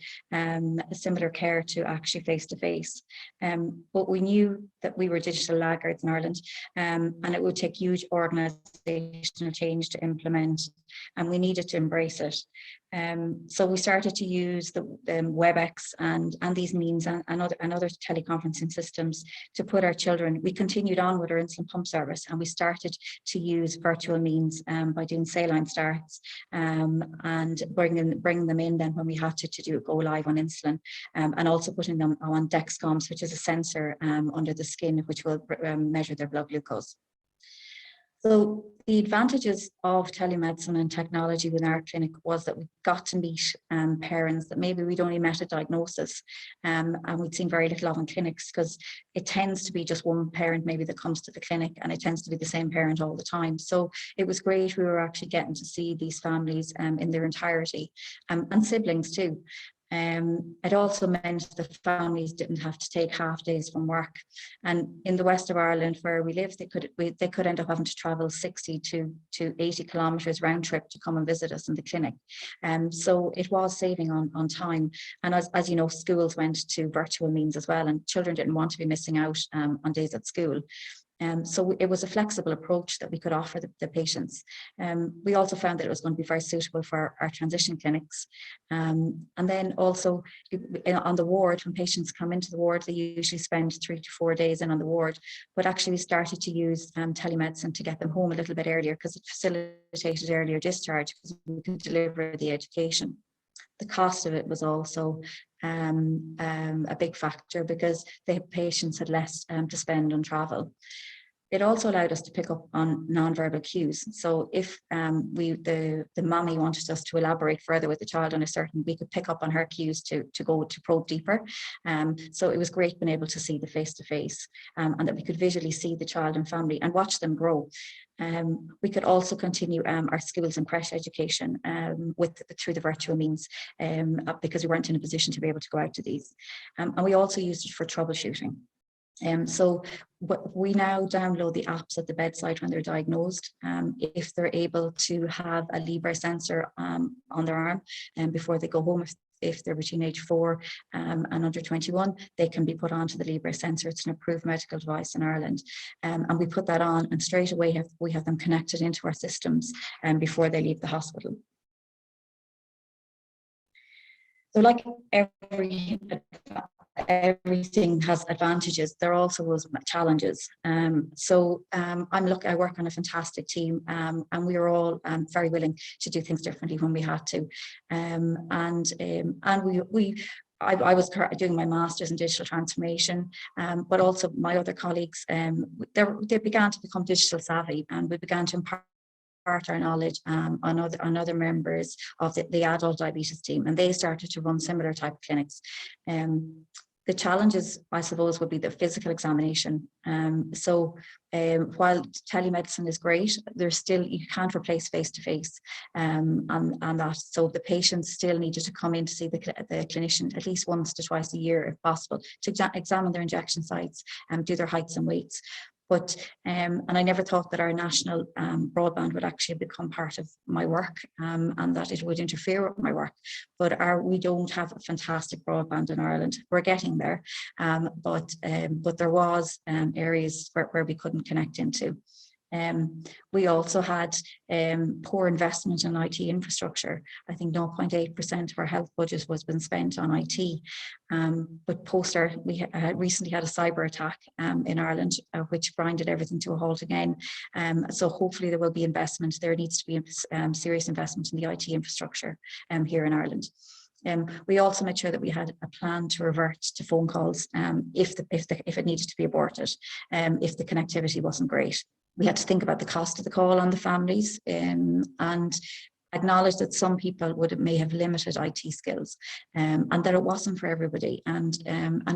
care to actually face-to-face. But we knew that we were digital laggards in Ireland, and it would take huge organisational change to implement, and we needed to embrace it. So we started to use the WebEx and these means and other teleconferencing systems to put our children. We continued on with our insulin pump service, and we started to use virtual means by doing saline starts and bringing them in then when we had to do a go live on insulin, and also putting them on Dexcoms, which is a sensor under the skin which will measure their blood glucose. So the advantages of telemedicine and technology within our clinic was that we got to meet parents that maybe we'd only met at diagnosis, and we'd seen very little of in clinics, because it tends to be just one parent maybe that comes to the clinic, and it tends to be the same parent all the time. So it was great. We were actually getting to see these families in their entirety, and siblings too. It also meant the families didn't have to take half days from work, and in the west of Ireland where we live, they could end up having to travel 60 to 80 kilometres round trip to come and visit us in the clinic. So it was saving on time, and as you know, schools went to virtual means as well, and children didn't want to be missing out on days at school. So it was a flexible approach that we could offer the patients. We also found that it was going to be very suitable for our transition clinics. And then also on the ward, when patients come into the ward, they usually spend 3 to 4 days in on the ward, but actually we started to use telemedicine to get them home a little bit earlier, because it facilitated earlier discharge, because we could deliver the education. The cost of it was also a big factor, because the patients had less to spend on travel. It also allowed us to pick up on non-verbal cues. So if the mommy wanted us to elaborate further with the child on a certain, we could pick up on her cues to go to probe deeper. So it was great being able to see the face-to-face, and that we could visually see the child and family and watch them grow. We could also continue our schools and creche education through the virtual means, because we weren't in a position to be able to go out to these. And we also used it for troubleshooting. So we now download the apps at the bedside when they're diagnosed. If they're able to have a Libre sensor on their arm before they go home, if they're between age 4 and under 21, they can be put onto the Libre sensor. It's an approved medical device in Ireland. And we put that on, and straight away we have them connected into our systems before they leave the hospital. So like everything has advantages, there also was challenges. I work on a fantastic team, and we were all very willing to do things differently when we had to. I was doing my master's in digital transformation, but also my other colleagues, they began to become digital savvy, and we began to impart our knowledge on other members of the adult diabetes team, and they started to run similar type of clinics. The challenges, I suppose, would be the physical examination. While telemedicine is great, you can't replace face-to-face on that. So the patients still needed to come in to see the clinician at least once to twice a year, if possible, to examine their injection sites and do their heights and weights. But, and I never thought that our national broadband would actually become part of my work, and that it would interfere with my work. But we don't have a fantastic broadband in Ireland. We're getting there, but there was areas where we couldn't connect into. We also had poor investment in IT infrastructure. I think 0.8% of our health budget was been spent on IT. But we recently had a cyber attack in Ireland, which grinded everything to a halt again. So hopefully there will be investment. There needs to be serious investment in the IT infrastructure here in Ireland. We also made sure that we had a plan to revert to phone calls if it needed to be aborted, if the connectivity wasn't great. We had to think about the cost of the call on the families, and acknowledge that some people may have limited IT skills, and that it wasn't for everybody. And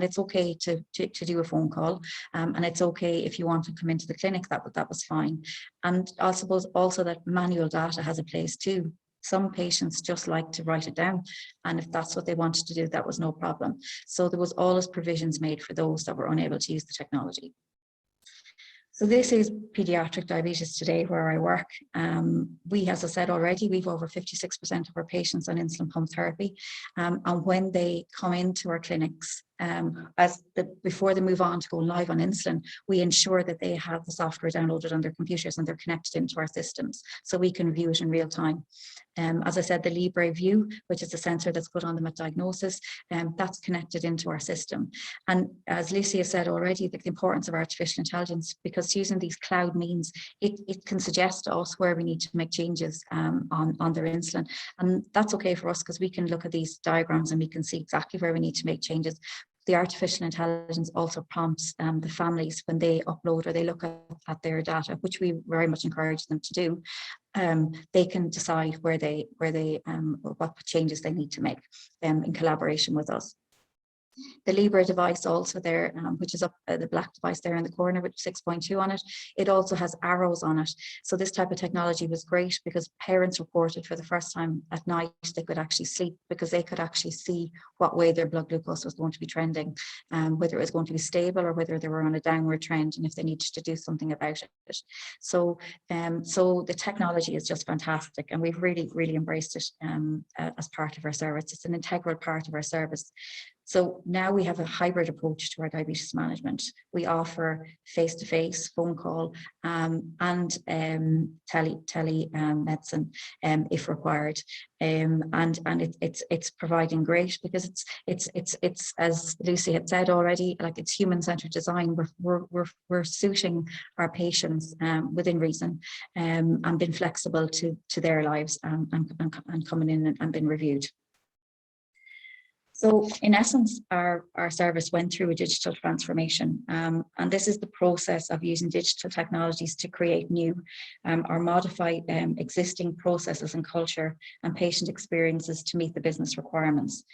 it's okay to do a phone call, and it's okay if you want to come into the clinic. That was fine. And I suppose also that manual data has a place too. Some patients just like to write it down, and if that's what they wanted to do, that was no problem. So there was always provisions made for those that were unable to use the technology. So this is pediatric diabetes today, where I work. As I said already, we've over 56% of our patients on insulin pump therapy. And when they come into our clinics, before they move on to go live on insulin, we ensure that they have the software downloaded on their computers and they're connected into our systems, so we can view it in real time. As I said, the Libre View, which is a sensor that's put on them at diagnosis, that's connected into our system. And as Lucia said already, the importance of artificial intelligence, because using these cloud means it can suggest to us where we need to make changes on their insulin. And that's okay for us, because we can look at these diagrams and we can see exactly where we need to make changes. The artificial intelligence also prompts the families when they upload or they look at their data, which we very much encourage them to do. They can decide what changes they need to make in collaboration with us. The Libre device also there, which is up the black device there in the corner with 6.2 on it, it also has arrows on it. So this type of technology was great, because parents reported for the first time at night they could actually sleep, because they could actually see what way their blood glucose was going to be trending, whether it was going to be stable or whether they were on a downward trend, and if they needed to do something about it. So the technology is just fantastic, and we've really embraced it as part of our service. It's an integral part of our service. So now we have a hybrid approach to our diabetes management. We offer face-to-face, phone call, and telemedicine if required. And it's providing great, because it's as Lucy had said already, like, it's human-centered design. We're suiting our patients within reason, and been flexible to their lives, and coming in and been reviewed. So in essence, our service went through a digital transformation, and this is the process of using digital technologies to create new or modify existing processes and culture and patient experiences to meet the business requirements.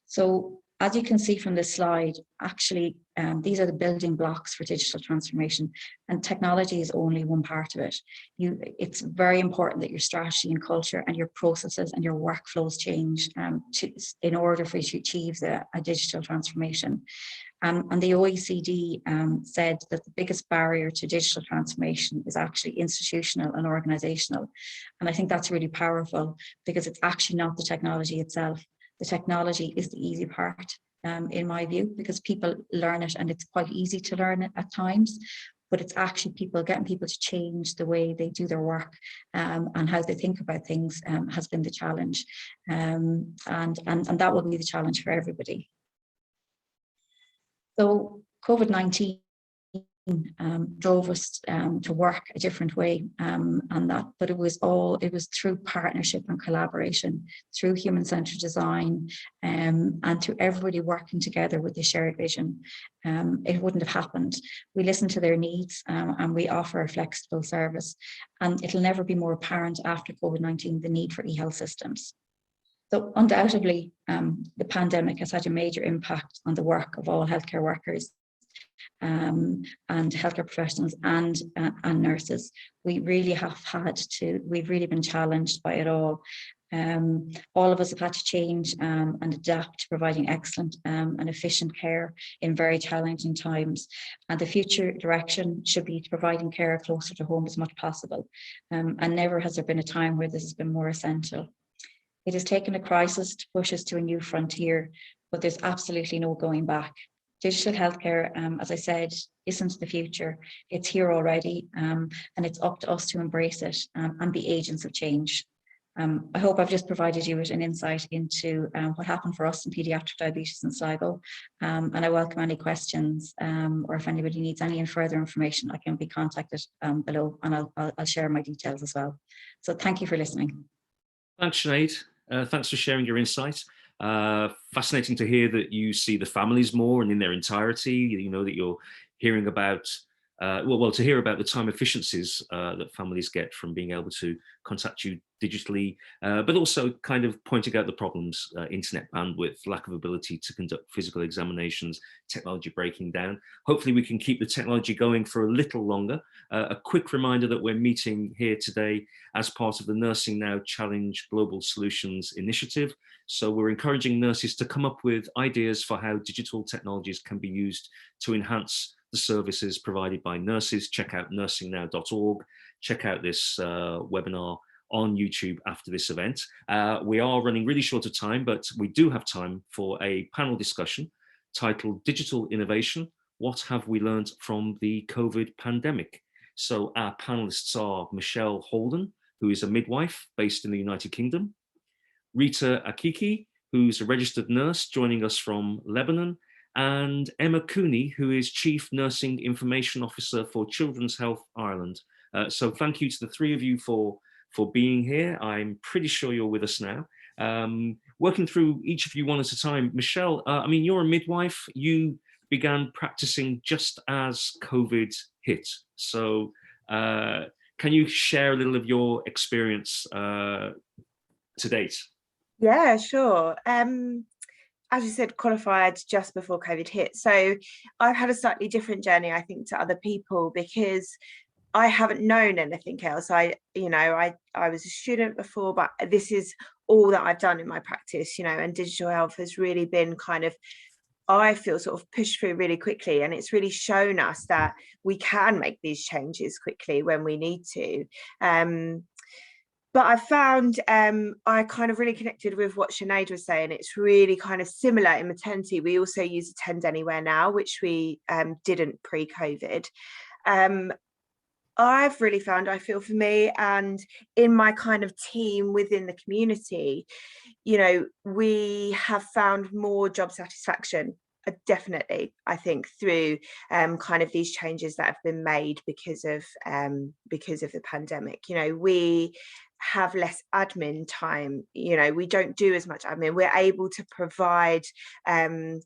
So as you can see from this slide, actually, these are the building blocks for digital transformation, and technology is only one part of it. It's very important that your strategy and culture and your processes and your workflows change in order for you to achieve a digital transformation. And the OECD said that the biggest barrier to digital transformation is actually institutional and organizational. And I think that's really powerful, because it's actually not the technology itself. The technology is the easy part, in my view, because people learn it, and it's quite easy to learn it at times. But it's actually getting people to change the way they do their work, and how they think about things has been the challenge, and that will be the challenge for everybody. So COVID-19 drove us to work a different way, but it was through partnership and collaboration, through human-centered design, and through everybody working together with a shared vision. It wouldn't have happened. We listen to their needs, and we offer a flexible service, and it'll never be more apparent after COVID-19 the need for e-health systems. So undoubtedly, the pandemic has had a major impact on the work of all healthcare workers, and healthcare professionals and nurses. We've really been challenged by it all. All of us have had to change and adapt to providing excellent and efficient care in very challenging times. And the future direction should be providing care closer to home as much as possible. And never has there been a time where this has been more essential. It has taken a crisis to push us to a new frontier, but there's absolutely no going back. Digital healthcare, as I said, isn't the future. It's here already, and it's up to us to embrace it and be agents of change. I hope I've just provided you with an insight into what happened for us in paediatric diabetes in Sligo, and I welcome any questions, or if anybody needs any further information, I can be contacted below, and I'll share my details as well. So thank you for listening. Thanks, Sinead. Thanks for sharing your insight. Fascinating to hear that you see the families more and in their entirety. You know that you're hearing about, to hear about the time efficiencies that families get from being able to contact you digitally, but also kind of pointing out the problems, internet bandwidth, lack of ability to conduct physical examinations, technology breaking down. Hopefully we can keep the technology going for a little longer. A quick reminder that we're meeting here today as part of the Nursing Now Challenge Global Solutions Initiative. So we're encouraging nurses to come up with ideas for how digital technologies can be used to enhance the services provided by nurses. Check out nursingnow.org. Check out this webinar on YouTube after this event. We are running really short of time, but we do have time for a panel discussion titled Digital Innovation, What Have We Learned from the COVID Pandemic? So our panelists are Michelle Holden, who is a midwife based in the United Kingdom, Rita Akiki, who's a registered nurse joining us from Lebanon, and Emma Cooney, who is Chief Nursing Information Officer for Children's Health Ireland. So thank you to the three of you for being here. I'm pretty sure you're with us now. Working through each of you one at a time. Michelle, I mean, you're a midwife. You began practicing just as COVID hit. So can you share a little of your experience to date? Yeah, sure. As you said, qualified just before COVID hit. So I've had a slightly different journey, I think, to other people, because I haven't known anything else. I was a student before, but this is all that I've done in my practice, and digital health has really been kind of, I feel, sort of pushed through really quickly. And it's really shown us that we can make these changes quickly when we need to. but I found I kind of really connected with what Sinead was saying. It's really kind of similar in maternity. We also use Attend Anywhere now, which we didn't pre-COVID. I've really found, I feel for me and in my kind of team within the community, you know, we have found more job satisfaction. Definitely, I think through kind of these changes that have been made because of the pandemic. You know, we have less admin time. You know, we don't do as much admin. We're able to provide kind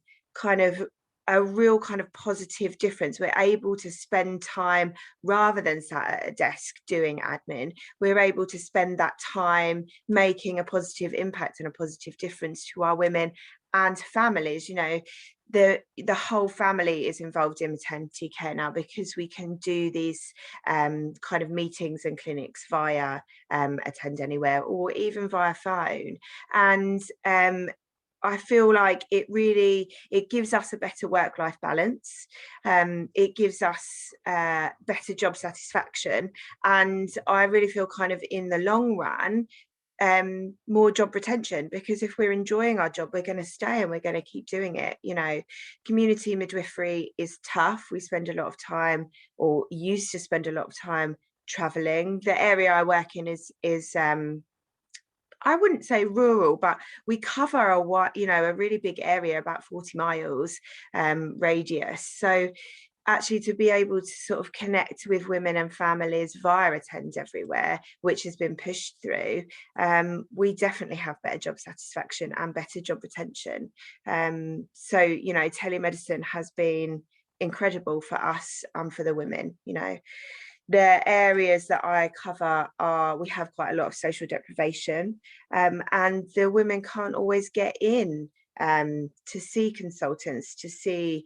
of a real kind of positive difference. We're able to spend time rather than sat at a desk doing admin. We're able to spend that time making a positive impact and a positive difference to our women and families. You know, the whole family is involved in maternity care now because we can do these kind of meetings and clinics via Attend Anywhere or even via phone. And I feel like it gives us a better work-life balance. It gives us better job satisfaction. And I really feel kind of in the long run, more job retention, because if we're enjoying our job, we're going to stay and we're going to keep doing it. You know, community midwifery is tough. We spend a lot of time, or used to spend a lot of time, traveling. The area I work in is I wouldn't say rural, but we cover a really big area, about 40 miles radius. So actually to be able to sort of connect with women and families via Attend Everywhere, which has been pushed through, we definitely have better job satisfaction and better job retention. So, you know, telemedicine has been incredible for us and for the women. You know, the areas that I cover we have quite a lot of social deprivation, and the women can't always get in to see consultants, to see,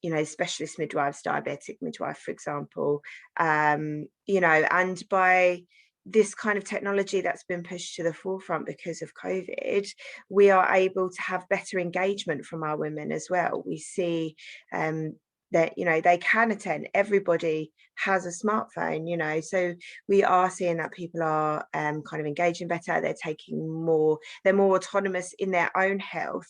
you know, specialist midwives, diabetic midwife, for example, you know, and by this kind of technology that's been pushed to the forefront because of COVID, we are able to have better engagement from our women as well. We see that, you know, they can attend. Everybody has a smartphone, you know, so we are seeing that people are kind of engaging better. They're more autonomous in their own health,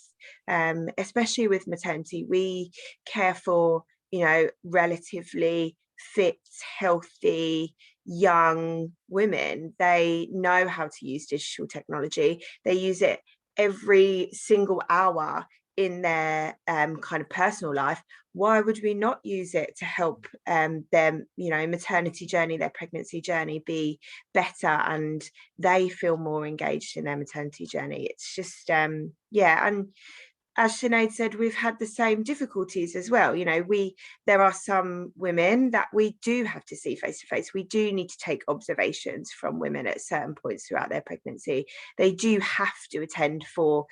especially with maternity. We care for, you know, relatively fit, healthy, young women. They know how to use digital technology. They use it every single hour in their kind of personal life. Why would we not use it to help them, you know, maternity journey, their pregnancy journey be better, and they feel more engaged in their maternity journey? It's just yeah. And as Sinead said, we've had the same difficulties as well. You know, there are some women that we do have to see face to face. We do need to take observations from women at certain points throughout their pregnancy. They do have to attend for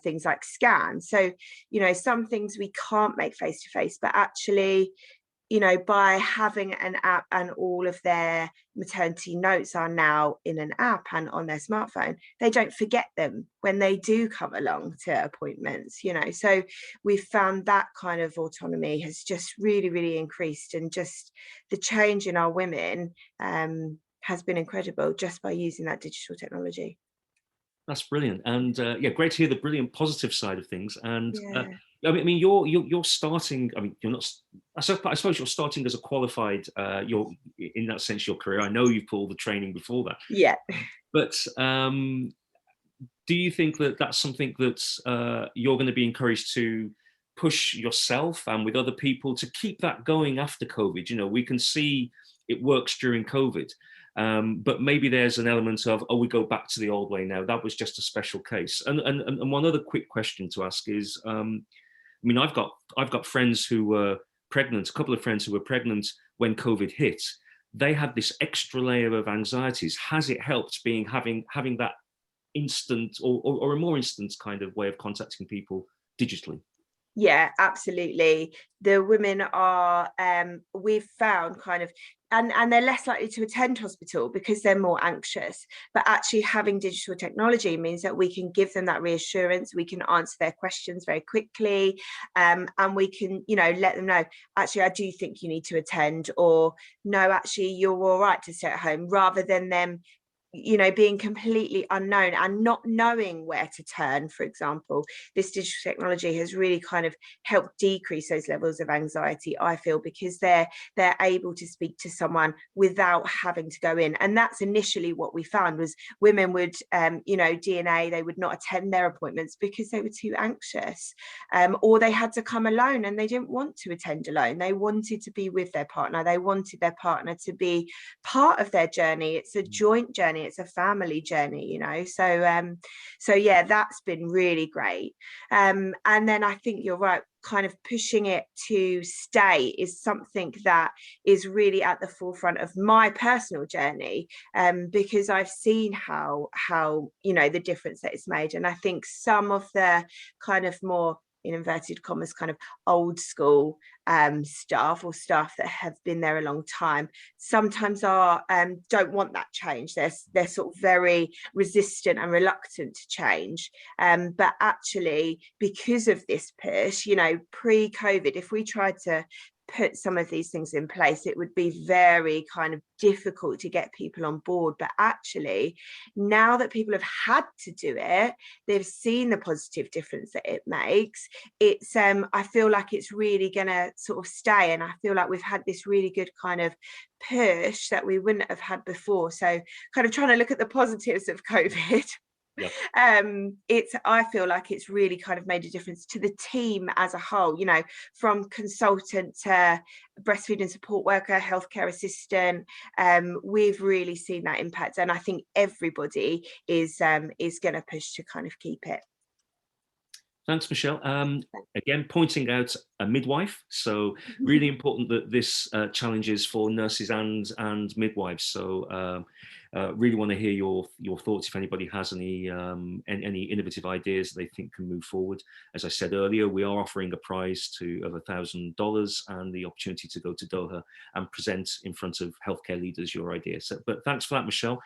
things like scans. So, you know, some things we can't make face to face, but actually, you know, by having an app, and all of their maternity notes are now in an app and on their smartphone, they don't forget them when they do come along to appointments, you know. So we've found that kind of autonomy has just really, really increased, and just the change in our women has been incredible just by using that digital technology. That's brilliant, and yeah, great to hear the brilliant positive side of things. And Yeah. I mean, you're starting. I mean, you're not. I suppose you're starting as a qualified. You're in that sense your career. I know you've pulled the training before that. Yeah. But do you think that that's something that you're going to be encouraged to push yourself and with other people to keep that going after COVID? You know, we can see it works during COVID. But maybe there's an element of, oh, we go back to the old way now. That was just a special case. And one other quick question to ask is, I mean, I've got friends who were pregnant, a couple of friends who were pregnant when COVID hit. They had this extra layer of anxieties. Has it helped having that instant or a more instant kind of way of contacting people digitally? Yeah, absolutely. The women are, we've found kind of, and they're less likely to attend hospital because they're more anxious. But actually having digital technology means that we can give them that reassurance. We can answer their questions very quickly, and we can, you know, let them know, actually, I do think you need to attend, or no, actually, you're all right to stay at home, rather than them you know, being completely unknown and not knowing where to turn, for example. This digital technology has really kind of helped decrease those levels of anxiety, I feel, because they're able to speak to someone without having to go in. And that's initially what we found, was women would, you know, DNA, they would not attend their appointments because they were too anxious, or they had to come alone and they didn't want to attend alone. They wanted to be with their partner. They wanted their partner to be part of their journey. It's a joint journey. It's a family journey, you know. So yeah, that's been really great. And then I think you're right, kind of pushing it to stay is something that is really at the forefront of my personal journey, because I've seen how you know, the difference that it's made. And I think some of the kind of more, in inverted commas, kind of old school staff, or staff that have been there a long time, sometimes are don't want that change. They're sort of very resistant and reluctant to change. But actually, because of this push, you know, pre-COVID, if we tried to put some of these things in place, it would be very kind of difficult to get people on board. But actually, now that people have had to do it, they've seen the positive difference that it makes. It's I feel like it's really gonna sort of stay, and I feel like we've had this really good kind of push that we wouldn't have had before. So kind of trying to look at the positives of COVID. Yep. I feel like it's really kind of made a difference to the team as a whole, you know, from consultant to breastfeeding support worker, healthcare assistant. We've really seen that impact, and I think everybody is going to push to kind of keep it. Thanks, Michelle. Again, pointing out a midwife. So really important that this challenge is for nurses and midwives. So really want to hear your thoughts if anybody has any innovative ideas that they think can move forward. As I said earlier, we are offering a prize of $1,000 and the opportunity to go to Doha and present in front of healthcare leaders your ideas. So, but thanks for that, Michelle.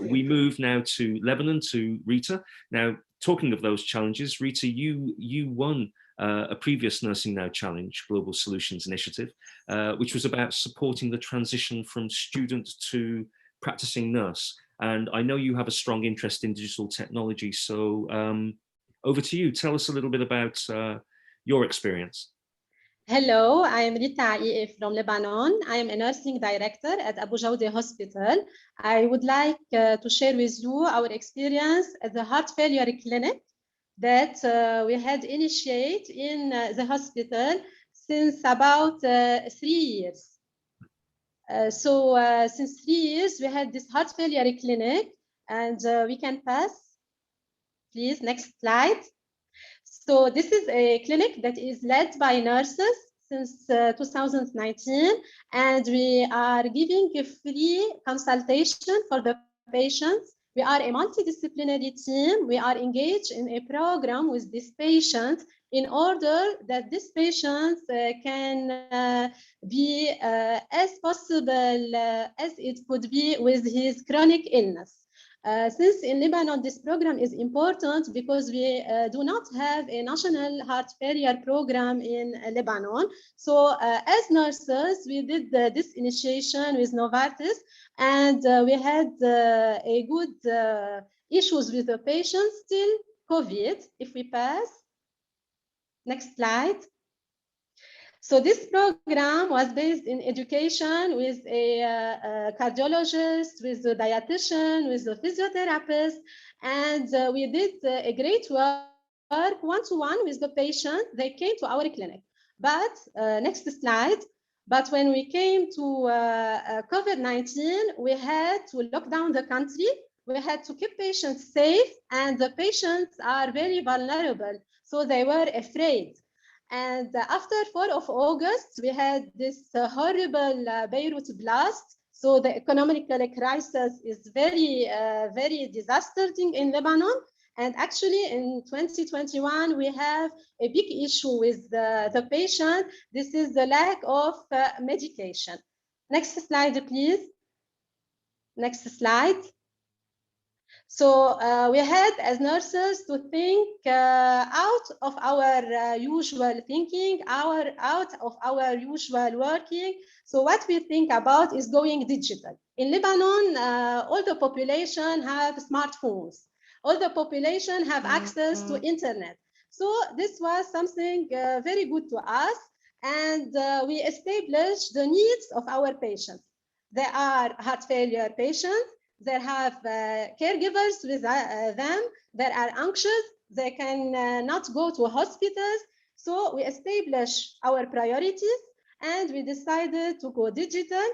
We move now to Lebanon, to Rita. Now, talking of those challenges, Rita, you won a previous Nursing Now Challenge Global Solutions Initiative, which was about supporting the transition from student to practicing nurse. And I know you have a strong interest in digital technology. So over to you. Tell us a little bit about your experience. Hello, I am Rita Aie from Lebanon. I am a nursing director at Abu Jawde Hospital. I would like to share with you our experience at the heart failure clinic that we had initiated in the hospital since about 3 years. So since 3 years, we had this heart failure clinic, and we can pass, please, next slide. So this is a clinic that is led by nurses since 2019, and we are giving a free consultation for the patients. We are a multidisciplinary team. We are engaged in a program with these patients in order that these patients can be as possible as it could be with his chronic illness. Since in Lebanon, this program is important because we do not have a national heart failure program in Lebanon. So as nurses, we did this initiation with Novartis, and we had a good issues with the patients till COVID. If we pass, next slide. So this program was based in education with a cardiologist, with a dietitian, with a physiotherapist, and we did a great work one-to-one with the patient. They came to our clinic. But next slide. But when we came to COVID-19, we had to lock down the country. We had to keep patients safe, and the patients are very vulnerable, so they were afraid. And after 4th of August, we had this horrible Beirut blast. So the economic crisis is very, very disastrous in Lebanon. And actually in 2021, we have a big issue with the patient. This is the lack of medication. Next slide, please. Next slide. So we had as nurses to think out of our usual thinking, out of our usual working. So what we think about is going digital. In Lebanon, all the population have smartphones. All the population have access to internet. So this was something very good to us. And we established the needs of our patients. They are heart failure patients. They have caregivers with them. They are anxious. They can not go to hospitals. So we established our priorities and we decided to go digital.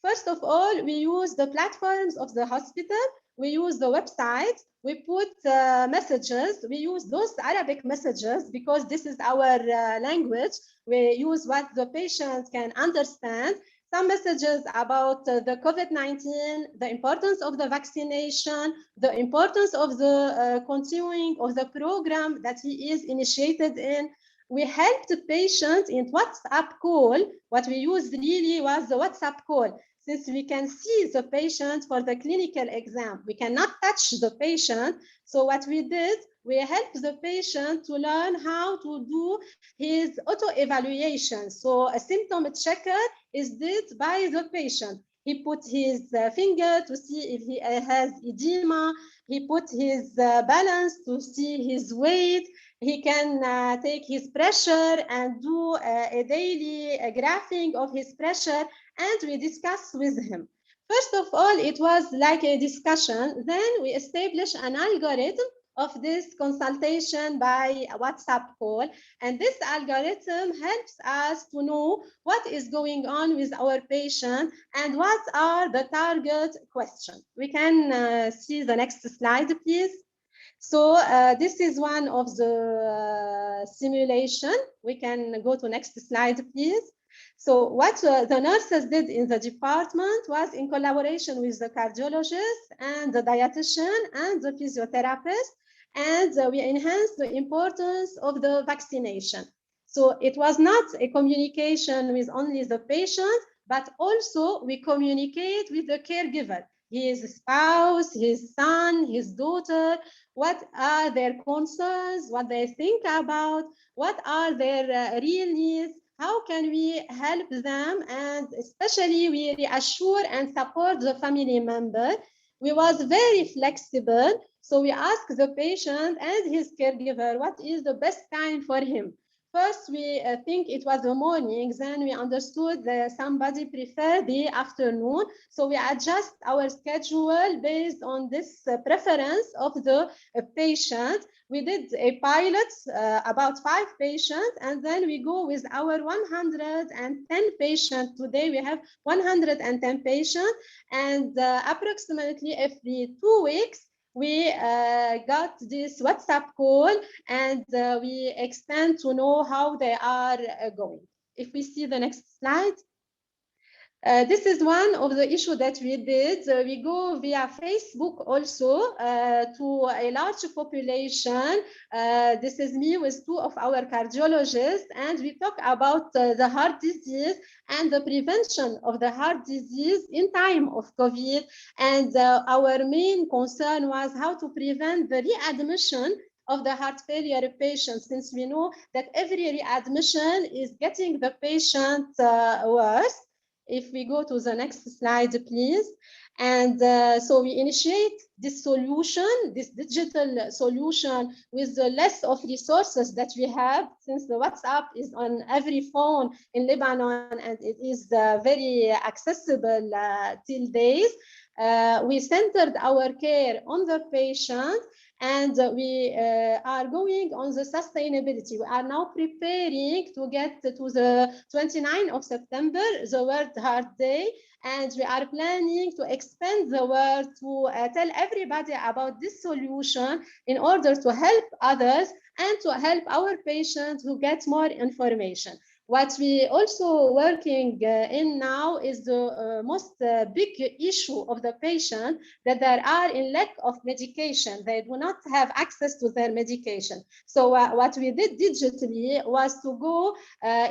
First of all, we use the platforms of the hospital. We use the website. We put messages. We use those Arabic messages because this is our language. We use what the patient can understand. Some messages about the COVID-19, the importance of the vaccination, the importance of the continuing of the program that he is initiated in. We helped the patient in WhatsApp call. What we used really was the WhatsApp call. Since we can see the patient for the clinical exam, we cannot touch the patient. So what we did, we helped the patient to learn how to do his auto-evaluation. So a symptom checker is did by the patient. He put his finger to see if he has edema. He put his balance to see his weight. He can take his pressure and do a daily graphing of his pressure, and we discuss with him. First of all, it was like a discussion. Then we established an algorithm of this consultation by WhatsApp call. And this algorithm helps us to know what is going on with our patient and what are the target questions. We can see the next slide, please. So this is one of the simulation. We can go to next slide, please. So what the nurses did in the department was in collaboration with the cardiologist and the dietitian and the physiotherapist, and we enhanced the importance of the vaccination. So it was not a communication with only the patient, but also we communicate with the caregiver, his spouse, his son, his daughter. What are their concerns, what they think about, what are their real needs, how can we help them, and especially we reassure and support the family member. We was very flexible, so we asked the patient and his caregiver what is the best time for him. First, we think it was the morning, then we understood that somebody preferred the afternoon. So we adjust our schedule based on this preference of the patient. We did a pilot, about 5 patients, and then we go with our 110 patients. Today we have 110 patients, and approximately every 2 weeks, we got this WhatsApp call and we expand to know how they are going. If we see the next slide. This is one of the issues that we did. We go via Facebook also to a large population. This is me with 2 of our cardiologists, and we talk about the heart disease and the prevention of the heart disease in time of COVID. And our main concern was how to prevent the readmission of the heart failure patients, since we know that every readmission is getting the patient worse. If we go to the next slide, please. And so we initiate this solution, this digital solution, with the less of resources that we have, since the WhatsApp is on every phone in Lebanon and it is very accessible till days. We centered our care on the patient, and we are going on the sustainability. We are now preparing to get to the 29th of September, the World Heart Day, and we are planning to expand the word to tell everybody about this solution in order to help others and to help our patients who get more information. What we also working in now is the most big issue of the patient, that there are in lack of medication. They do not have access to their medication. So what we did digitally was to go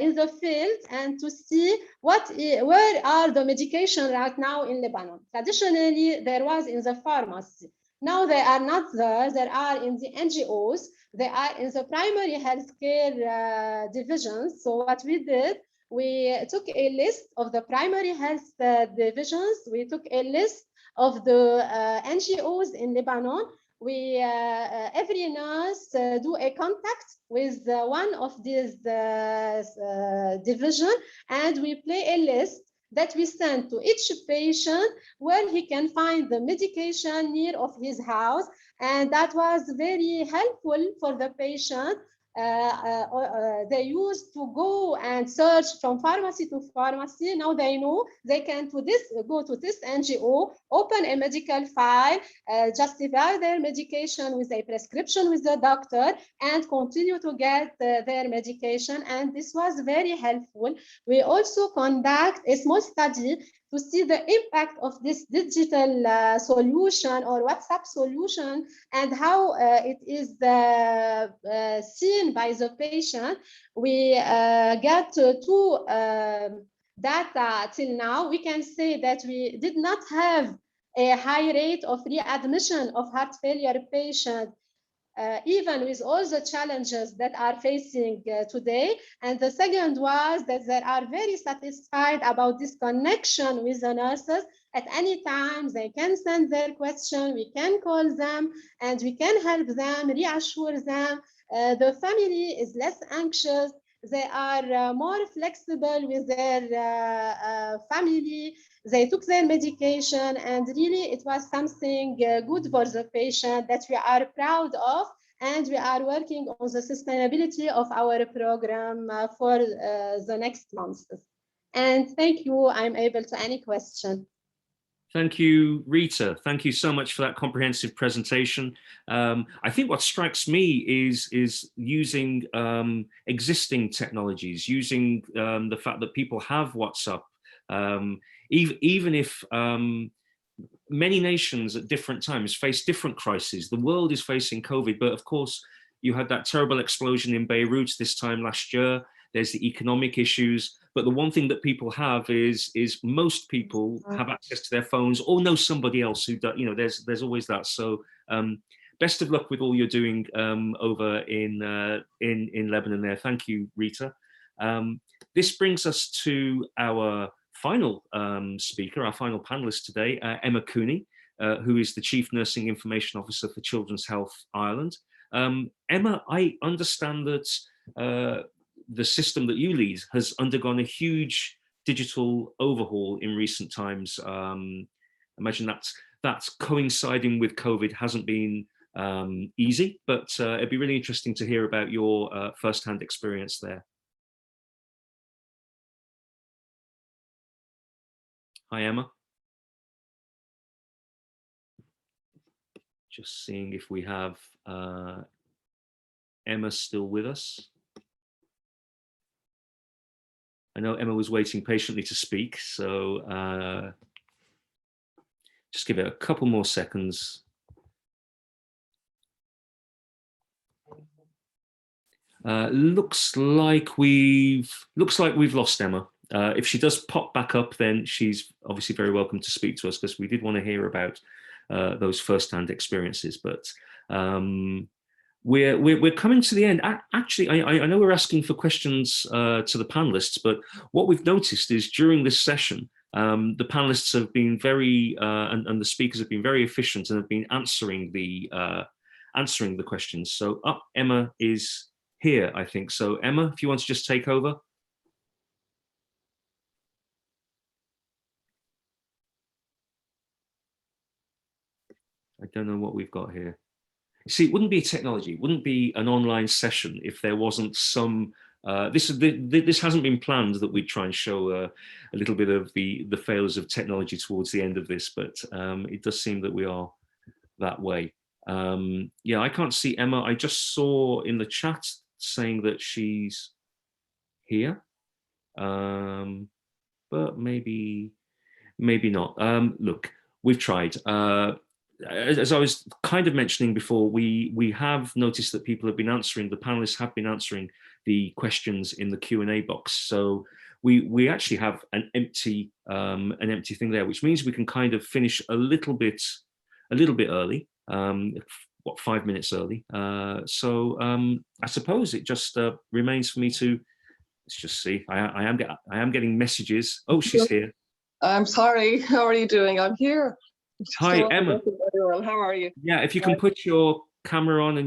in the field and to see where are the medication right now in Lebanon. Traditionally, there was in the pharmacy. Now they are not there. They are in the NGOs. They are in the primary healthcare divisions. So what we did, we took a list of the primary health divisions. We took a list of the NGOs in Lebanon. We every nurse do a contact with one of these division, and we play a list that we send to each patient where he can find the medication near of his house, and that was very helpful for the patient. They used to go and search from pharmacy to pharmacy. Now they know they can go to this NGO, open a medical file, justify their medication with a prescription with the doctor, and continue to get their medication. And this was very helpful. We also conduct a small study to see the impact of this digital solution or WhatsApp solution and how it is seen by the patient. We got two data till now. We can say that we did not have a high rate of readmission of heart failure patients, even with all the challenges that are facing today. And the second was that they are very satisfied about this connection with the nurses. At any time, they can send their question, we can call them, and we can help them, reassure them. The family is less anxious. They are more flexible with their family. They took their medication, and really it was something good for the patient that we are proud of, and we are working on the sustainability of our program for the next months. And thank you. I'm able to any question. Thank you, Rita. Thank you so much for that comprehensive presentation. I think what strikes me is using existing technologies, using the fact that people have WhatsApp, even if many nations at different times face different crises. The world is facing COVID, but of course, you had that terrible explosion in Beirut this time last year. There's the economic issues. But the one thing that people have is most people have access to their phones or know somebody else who does, there's always that. So best of luck with all you're doing over in Lebanon there. Thank you, Rita. This brings us to our final speaker, our final panelist today, Emma Cooney, who is the Chief Nursing Information Officer for Children's Health Ireland. Emma, I understand that the system that you lead has undergone a huge digital overhaul in recent times. Imagine that's coinciding with COVID hasn't been easy, but it'd be really interesting to hear about your first-hand experience there. Hi, Emma. Just seeing if we have Emma still with us. I know Emma was waiting patiently to speak, so just give it a couple more seconds. Looks like we've lost Emma. If she does pop back up, then she's obviously very welcome to speak to us, because we did want to hear about those first-hand experiences. But we're coming to the end. Actually, I know we're asking for questions to the panelists, but what we've noticed is during this session, the panelists have been very and the speakers have been very efficient and have been answering the questions. So Emma is here, I think. So Emma, if you want to just take over. I don't know what we've got here. See, it wouldn't be a technology, it wouldn't be an online session if there wasn't some, this hasn't been planned that we'd try and show a little bit of the failures of technology towards the end of this, but it does seem that we are that way. Yeah, I can't see Emma. I just saw in the chat saying that she's here, but maybe not. Look, we've tried. As I was kind of mentioning before, we have noticed that people have been answering, the panelists have been answering the questions in the Q&A box. So we actually have an empty thing there, which means we can kind of finish a little bit early. what, 5 minutes early. So I suppose it just remains for me to, let's just see. I am getting messages. Oh, she's here. I'm sorry. How are you doing? I'm here. Hi, Emma. Very well. How are you? Yeah, if you can put your camera on and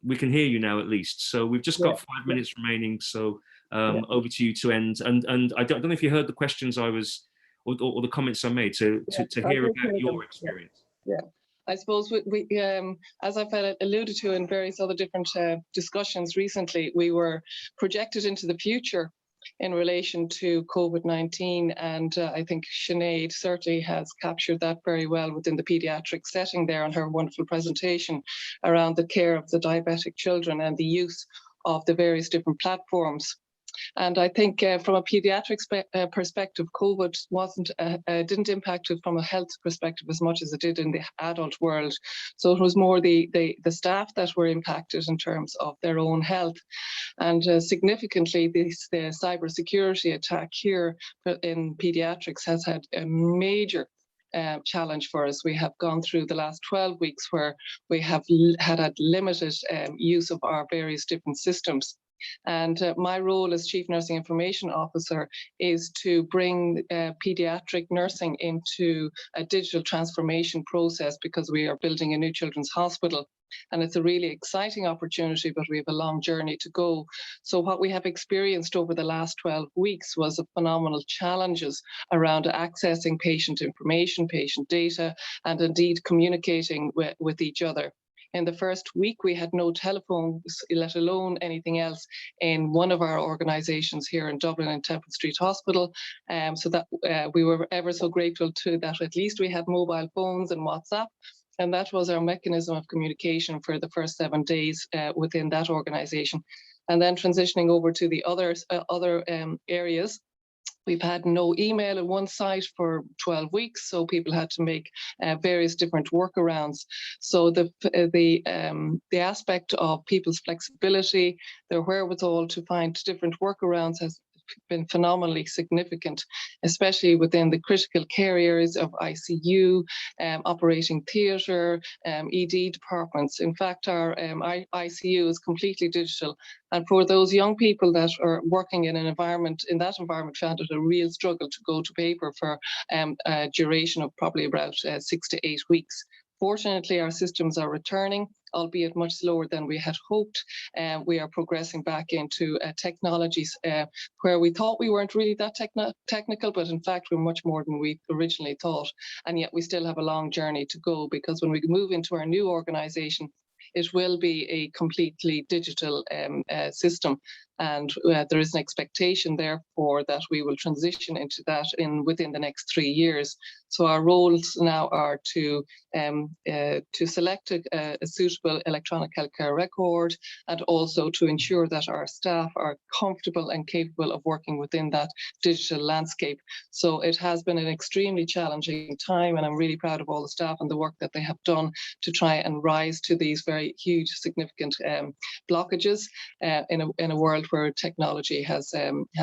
we can hear you now at least. So we've just got 5 minutes remaining. So over to you to end. And I don't know if you heard the questions I was, or the comments I made to hear about your experience. Yeah. I suppose we as I've alluded to in various other different discussions recently, we were projected into the future in relation to COVID-19, and I think Sinead certainly has captured that very well within the paediatric setting there on her wonderful presentation around the care of the diabetic children and the use of the various different platforms. And I think from a pediatric perspective, COVID didn't impact it from a health perspective as much as it did in the adult world. So it was more the staff that were impacted in terms of their own health. And significantly, the cybersecurity attack here in pediatrics has had a major challenge for us. We have gone through the last 12 weeks where we have had limited use of our various different systems. And my role as Chief Nursing Information Officer is to bring pediatric nursing into a digital transformation process, because we are building a new children's hospital. And it's a really exciting opportunity, but we have a long journey to go. So what we have experienced over the last 12 weeks was a phenomenal challenges around accessing patient information, patient data, and indeed communicating with each other. In the first week, we had no telephones, let alone anything else, in one of our organisations here in Dublin in Temple Street Hospital. So that we were ever so grateful to that. At least we had mobile phones and WhatsApp. And that was our mechanism of communication for the first 7 days within that organisation. And then transitioning over to the other areas, we've had no email at one site for 12 weeks, so people had to make various different workarounds. So the aspect of people's flexibility, their wherewithal to find different workarounds has been phenomenally significant, especially within the critical care areas of ICU, operating theatre, ED departments. In fact, our ICU is completely digital. And for those young people that are working in that environment found it a real struggle to go to paper for a duration of probably about 6 to 8 weeks. Fortunately, our systems are returning, albeit much slower than we had hoped. We are progressing back into technologies where we thought we weren't really that technical, but in fact, we're much more than we originally thought. And yet we still have a long journey to go, because when we move into our new organisation, it will be a completely digital system. And there is an expectation, therefore, that we will transition into that within the next 3 years. So our roles now are to select a suitable electronic healthcare record, and also to ensure that our staff are comfortable and capable of working within that digital landscape. So it has been an extremely challenging time, and I'm really proud of all the staff and the work that they have done to try and rise to these very huge, significant blockages in a world where technology has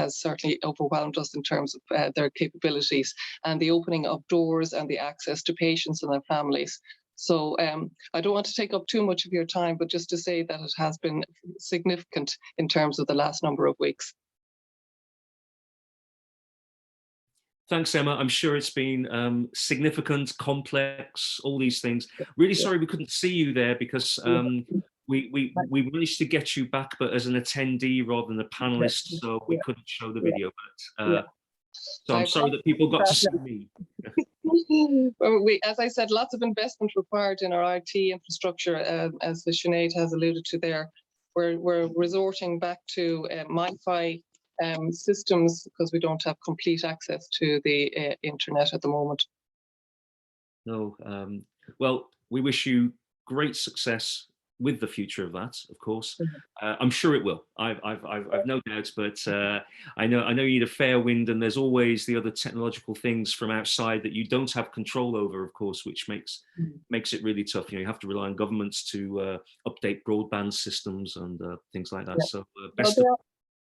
certainly overwhelmed us in terms of their capabilities and the opening of doors and the access to patients and their families. So I don't want to take up too much of your time, but just to say that it has been significant in terms of the last number of weeks. Thanks, Emma. I'm sure it's been significant, complex, all these things. Really sorry we couldn't see you there, because we managed to get you back, but as an attendee rather than a panelist, so we couldn't show the video. But so I'm sorry that people got to see me. Well, as I said, lots of investment required in our IT infrastructure, as Sinead has alluded to there. We're resorting back to MiFi systems, because we don't have complete access to the internet at the moment. No, well, we wish you great success with the future of that, of course. I'm sure it will. I've no doubts, but I know you need a fair wind, and there's always the other technological things from outside that you don't have control over, of course, which makes it really tough. You have to rely on governments to update broadband systems and things like that. So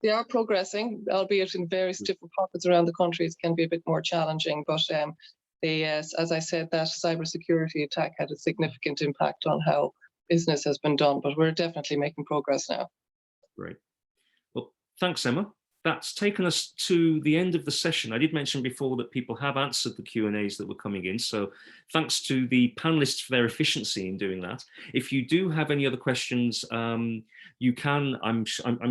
they are progressing, albeit in various different pockets around the country. It can be a bit more challenging, but as I said, that cybersecurity attack had a significant impact on how business has been done, but we're definitely making progress now. Great. Well, thanks, Emma. That's taken us to the end of the session. I did mention before that people have answered the Q&As that were coming in, so thanks to the panelists for their efficiency in doing that. If you do have any other questions, you can, I'm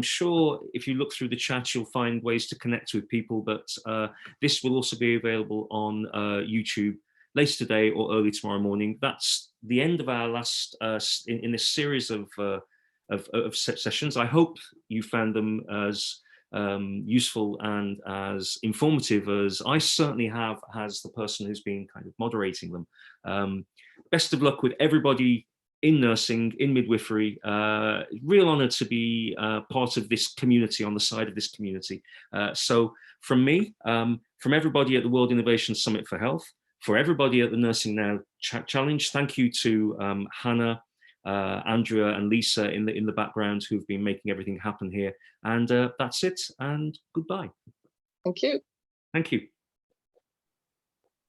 sure if you look through the chat, you'll find ways to connect with people, but this will also be available on YouTube later today or early tomorrow morning. That's the end of our last, in this series of sessions. I hope you found them as useful and as informative as I certainly have as the person who's been kind of moderating them. Best of luck with everybody in nursing, in midwifery. Real honor to be part of this community, on the side of this community. So from me, from everybody at the World Innovation Summit for Health, for everybody at the Nursing Now Challenge, thank you to Hannah, Andrea and Lisa in the background who've been making everything happen here. And that's it, and goodbye. Thank you. Thank you.